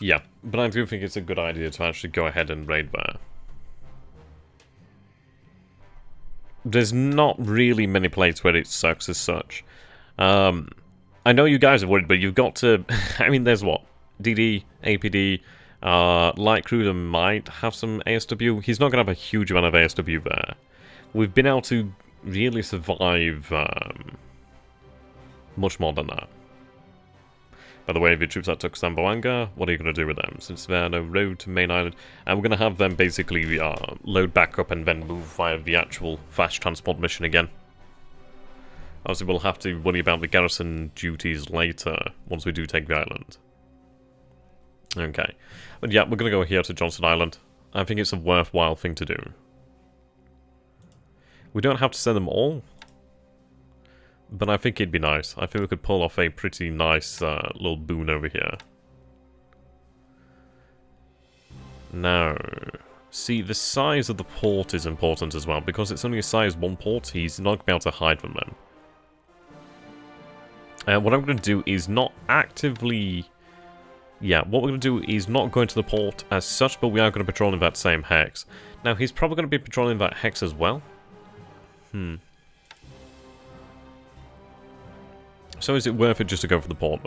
Yeah, but I do think it's a good idea to actually go ahead and raid there. There's not really many places where it sucks as such. I know you guys are worried, but you've got to... I mean, there's what? DD, APD, Light Cruiser might have some ASW. He's not going to have a huge amount of ASW there. We've been able to really survive much more than that. By the way, the troops that took Zamboanga, what are you going to do with them? Since there are no road to main island, and we're going to have them basically load back up and then move via the actual fast transport mission again. Obviously, we'll have to worry about the garrison duties later, once we do take the island. Okay. But yeah, we're going to go here to Johnson Island. I think it's a worthwhile thing to do. We don't have to send them all, but I think it'd be nice. I think we could pull off a pretty nice little boon over here. Now, see, the size of the port is important as well, because it's only a size 1 port, he's not going to be able to hide from them. What I'm going to do is not actively... Yeah, what we're going to do is not go into the port as such, but we are going to patrol in that same hex. Now, he's probably going to be patrolling that hex as well. So is it worth it just to go for the port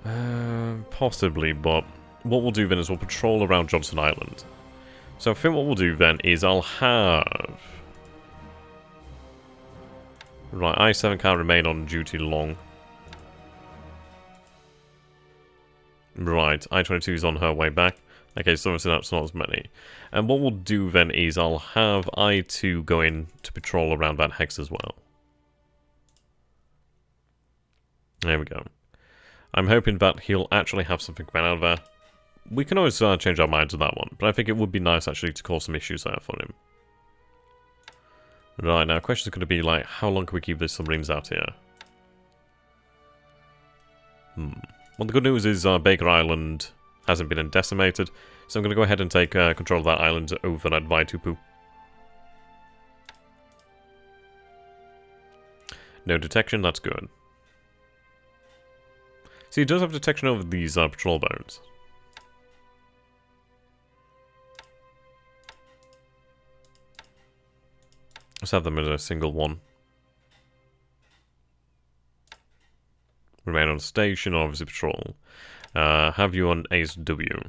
then? Possibly, but what we'll do then is we'll patrol around Johnson Island. So I think what we'll do then is I'll have... Right, I-7 can't remain on duty long. Right, I-22 is on her way back. Okay, so obviously that's not as many. And what we'll do then is I'll have I-2 go in to patrol around that hex as well. There we go. I'm hoping that he'll actually have something coming out of there. We can always change our minds on that one, but I think it would be nice actually to cause some issues there for him. Right, now, question is going to be like, how long can we keep these submarines out here? Well, the good news is Baker Island hasn't been decimated, so I'm going to go ahead and take control of that island over at Vaitupu. No detection, that's good. See, it does have detection over these patrol boats. Let's have them as a single one. Remain on station, obviously patrol. Have you on ASW.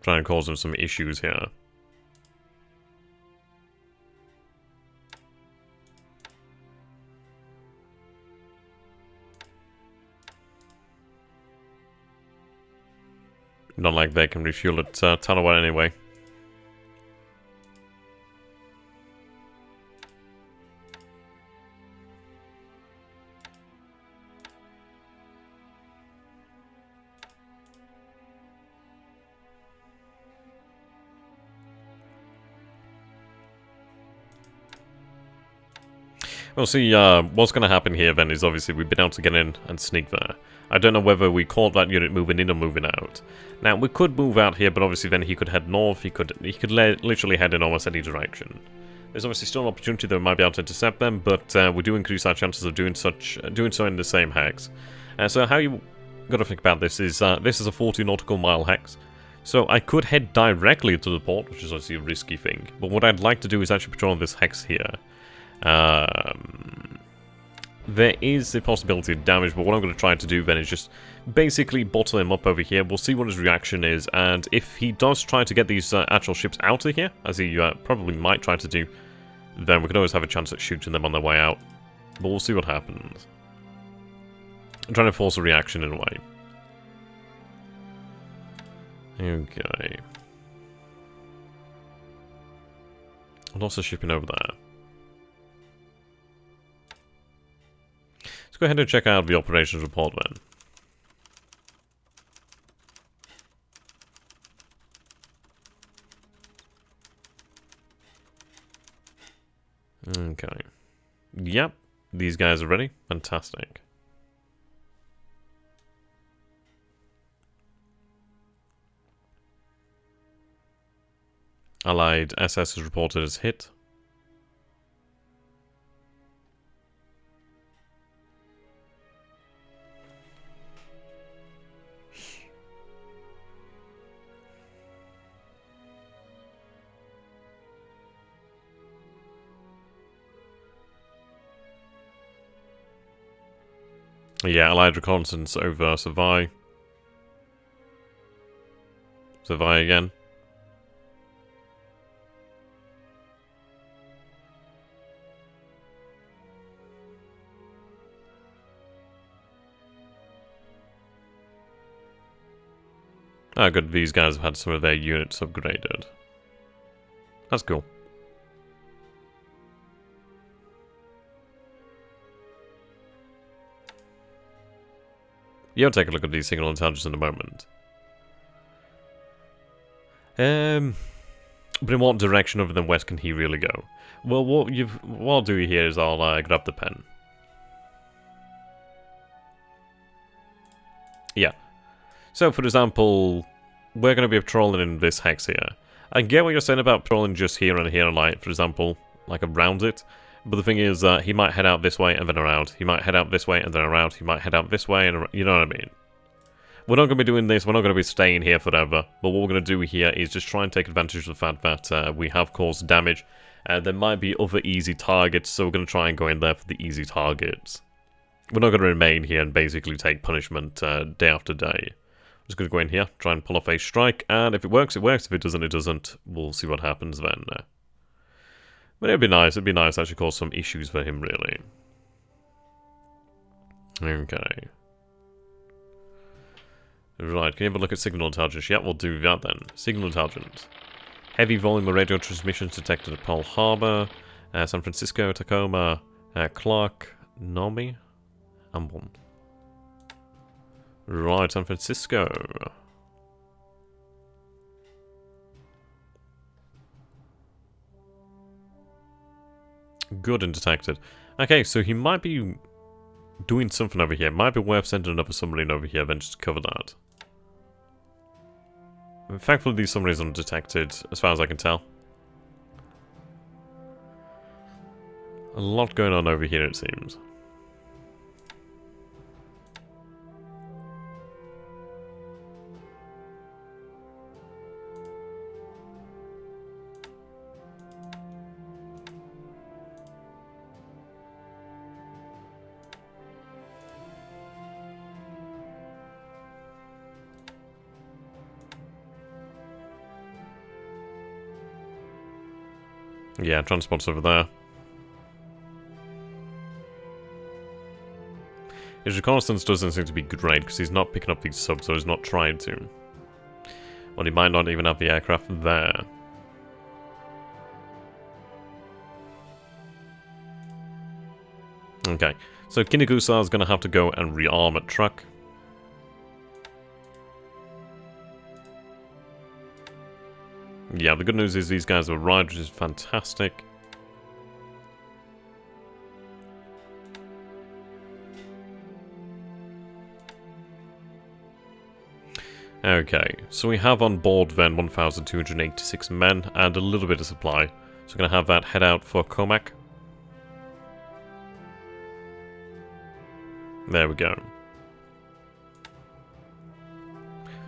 Try and cause them some issues here. Not like they can refuel at Tanawa anyway. Well, see, what's going to happen here then is obviously we've been able to get in and sneak there. I don't know whether we caught that unit moving in or moving out. Now, we could move out here, but obviously then he could head north, he could literally head in almost any direction. There's obviously still an opportunity that we might be able to intercept them, but we do increase our chances of doing so in the same hex. So how you got to think about this is a 40 nautical mile hex. So I could head directly to the port, which is obviously a risky thing, but what I'd like to do is actually patrol this hex here. There is a possibility of damage, but what I'm going to try to do then is just basically bottle him up over here. We'll see what his reaction is, and if he does try to get these actual ships out of here, as he probably might try to do, then we could always have a chance at shooting them on their way out. But we'll see what happens. I'm trying to force a reaction in a way. Okay. Lots of shipping over there. Let's go ahead and check out the operations report then. Okay. Yep, these guys are ready. Fantastic. Allied SS is reported as hit. Yeah, Allied reconnaissance over Savai. Savai again. Oh, good. These guys have had some of their units upgraded. That's cool. You'll take a look at these signal intelligence in a moment. But in what direction other than west can he really go? Well, what I'll do here is I'll grab the pen. Yeah. So, for example, we're going to be patrolling in this hex here. I get what you're saying about patrolling just here and here, like, for example, like around it. But the thing is, he might head out this way and then around. He might head out this way and then around. He might head out this way and around. You know what I mean? We're not going to be doing this. We're not going to be staying here forever. But what we're going to do here is just try and take advantage of the fact that we have caused damage. There might be other easy targets, so we're going to try and go in there for the easy targets. We're not going to remain here and basically take punishment day after day. I'm just going to go in here, try and pull off a strike, and if it works, it works. If it doesn't, it doesn't. We'll see what happens then. But it'd be nice to actually cause some issues for him, really. Okay. Right, can you have a look at signal intelligence? Yeah, we'll do that then. Signal intelligence. Heavy volume of radio transmissions detected at Pearl Harbor, San Francisco, Tacoma, Clark, Nami, Ambon. Right, San Francisco. Good and detected. Okay, so he might be doing something over here. Might be worth sending another submarine over here then just to cover that. Thankfully, these submarines are undetected, as far as I can tell. A lot going on over here, it seems. Yeah, transport's over there. His reconnaissance doesn't seem to be great because he's not picking up these subs, so he's not trying to. Well, he might not even have the aircraft there. Okay, so Kinigusa is going to have to go and rearm a truck. Yeah, the good news is these guys have arrived, which is fantastic. Okay, so we have on board then 1,286 men and a little bit of supply. So we're going to have that head out for Comac. There we go.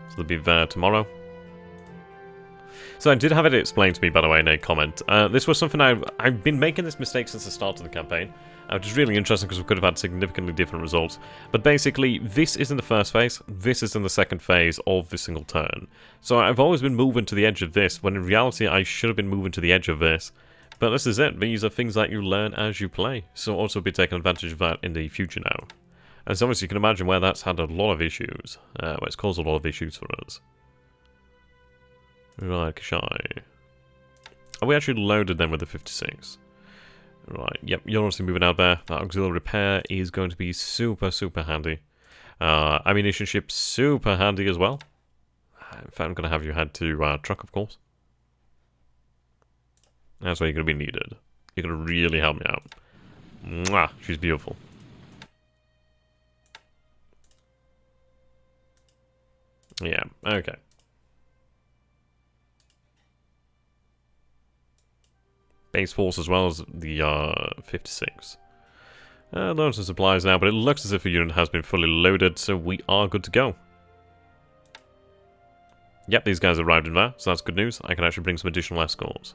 So they'll be there tomorrow. So I did have it explained to me, by the way, in a comment. This was something I've been making this mistake since the start of the campaign, which is really interesting because we could have had significantly different results. But basically, this is in the first phase, this is in the second phase of the single turn. So I've always been moving to the edge of this, when in reality I should have been moving to the edge of this. But this is it, these are things that you learn as you play, so also be taking advantage of that in the future now. And so obviously you can imagine where that's had a lot of issues, where it's caused a lot of issues for us. Right, Kashai. Are we actually loaded then with the 56? Right, yep, you're obviously moving out there. That auxiliary repair is going to be super, super handy. Ammunition ship, super handy as well. In fact, I'm going to have you head to truck, of course. That's where you're going to be needed. You're going to really help me out. Mwah, she's beautiful. Yeah, okay. Base force as well as the 56. Loads of supplies now, but it looks as if the unit has been fully loaded, so we are good to go. Yep, these guys arrived in there, so that's good news. I can actually bring some additional escorts.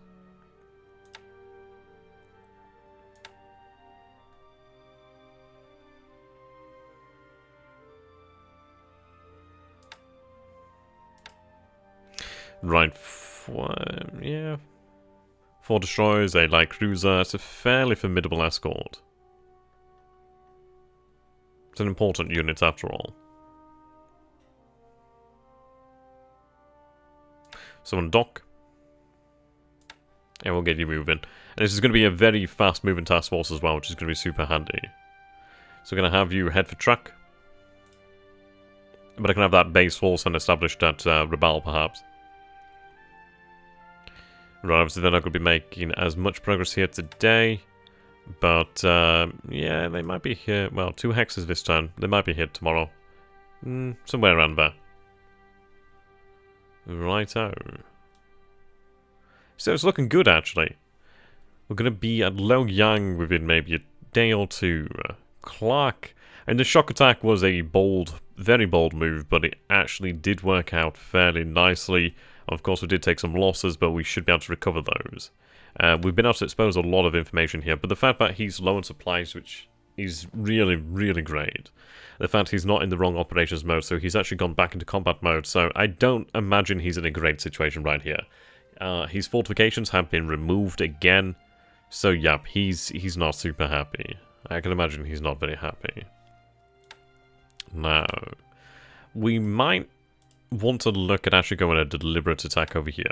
Right, yeah. 4 destroyers, a light cruiser. It's a fairly formidable escort. It's an important unit after all. Someone dock. And we'll get you moving. And this is going to be a very fast moving task force as well, which is going to be super handy. So we're going to have you head for track. But I can have that base force and established at Naval perhaps. Right, obviously they're not going to be making as much progress here today. But, yeah, they might be here. Well, 2 hexes this turn. They might be here tomorrow. Somewhere around there. Righto. So it's looking good, actually. We're going to be at Luoyang within maybe a day or 2. Clark. And the shock attack was a bold, very bold move, but it actually did work out fairly nicely. Of course, we did take some losses, but we should be able to recover those. We've been able to expose a lot of information here, but the fact that he's low on supplies, which is really, really great. The fact he's not in the wrong operations mode, so he's actually gone back into combat mode, so I don't imagine he's in a great situation right here. His fortifications have been removed again, so yep, he's not super happy. I can imagine he's not very happy. Now, we might want to look at actually going a deliberate attack over here.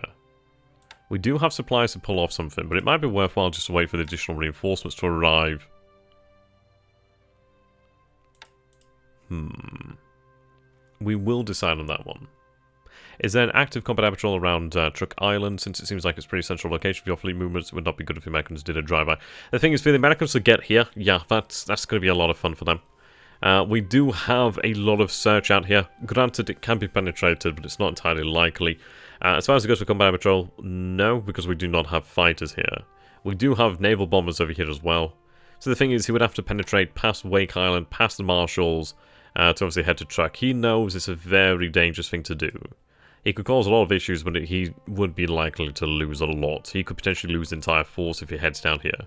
We do have supplies to pull off something, but it might be worthwhile just to wait for the additional reinforcements to arrive. We will decide on that one. Is there an active combat patrol around Truk Island? Since it seems like it's a pretty central location for your fleet movements, it would not be good if the Americans did a drive-by. The thing is, for the Americans to get here, yeah, that's going to be a lot of fun for them. We do have a lot of search out here. Granted, it can be penetrated, but it's not entirely likely. As far as it goes for combat patrol, no, because we do not have fighters here. We do have naval bombers over here as well. So the thing is, he would have to penetrate past Wake Island, past the Marshalls, to obviously head to Truk. He knows it's a very dangerous thing to do. He could cause a lot of issues, but he would be likely to lose a lot. He could potentially lose the entire force if he heads down here.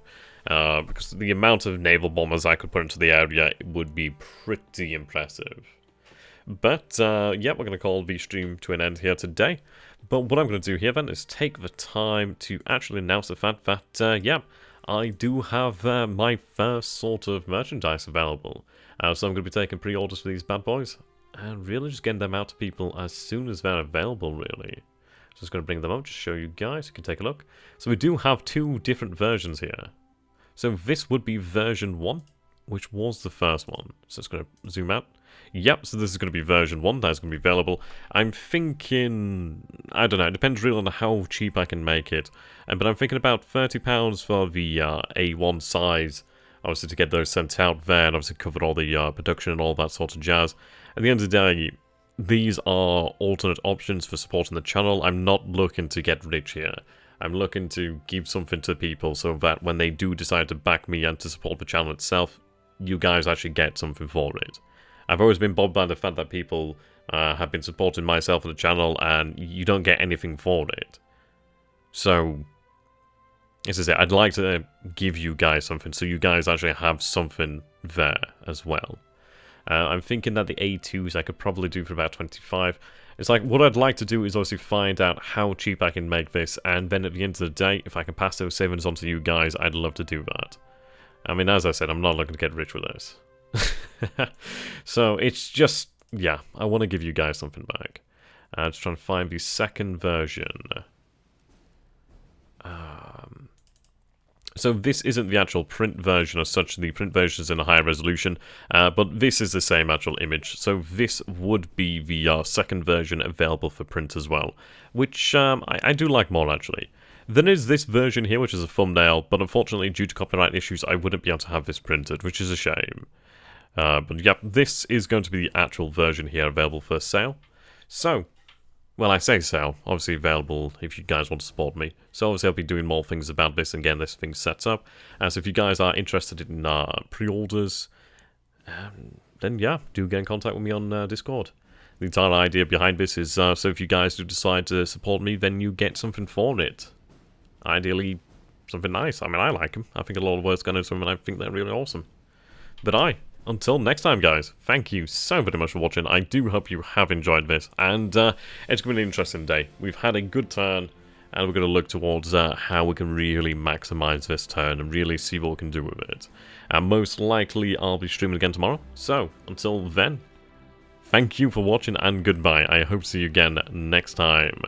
Because the amount of naval bombers I could put into the area would be pretty impressive. But, yeah, we're going to call the stream to an end here today. But what I'm going to do here, then, is take the time to actually announce the fact that, yeah, I do have my first sort of merchandise available. So I'm going to be taking pre-orders for these bad boys. And really just getting them out to people as soon as they're available, really. So just going to bring them up, just show you guys. You can take a look. So we do have 2 different versions here. So this would be version 1, which was the first one. So it's going to zoom out. Yep, so this is going to be version 1. That's going to be available. I'm thinking, I don't know, it depends really on how cheap I can make it. But I'm thinking about £30 for the A1 size. Obviously to get those sent out there and obviously cover all the production and all that sort of jazz. At the end of the day, these are alternate options for supporting the channel. I'm not looking to get rich here. I'm looking to give something to people so that when they do decide to back me and to support the channel itself, you guys actually get something for it. I've always been bothered by the fact that people have been supporting myself and the channel and you don't get anything for it. So, as I say, I'd like to give you guys something so you guys actually have something there as well. I'm thinking that the A2s I could probably do for about 25. It's like, what I'd like to do is obviously find out how cheap I can make this, and then at the end of the day, if I can pass those savings on to you guys, I'd love to do that. I mean, as I said, I'm not looking to get rich with this. So, it's just, yeah, I want to give you guys something back. Just trying to find the second version. So this isn't the actual print version as such. The print version is in a higher resolution, but this is the same actual image. So this would be the second version available for print as well, which I do like more actually. Then is this version here, which is a thumbnail, but unfortunately due to copyright issues I wouldn't be able to have this printed, which is a shame. But yep, this is going to be the actual version here available for sale. So, well, I say sale, obviously available if you guys want to support me. So obviously I'll be doing more things about this and getting this thing set up. So if you guys are interested in pre-orders, then yeah, do get in contact with me on Discord. The entire idea behind this is so if you guys do decide to support me, then you get something for it. Ideally, something nice. I mean, I like them. I think a lot of work's gone into them and I think they're really awesome. But until next time, guys, thank you so very much for watching. I do hope you have enjoyed this, and it's going to be an interesting day. We've had a good turn, and we're going to look towards how we can really maximize this turn and really see what we can do with it. And most likely, I'll be streaming again tomorrow. So, until then, thank you for watching, and goodbye. I hope to see you again next time.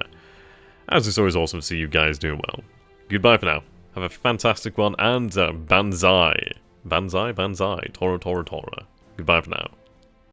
As it's always awesome to see you guys doing well. Goodbye for now. Have a fantastic one, and banzai. Banzai, banzai. Tora, tora, tora. Goodbye for now.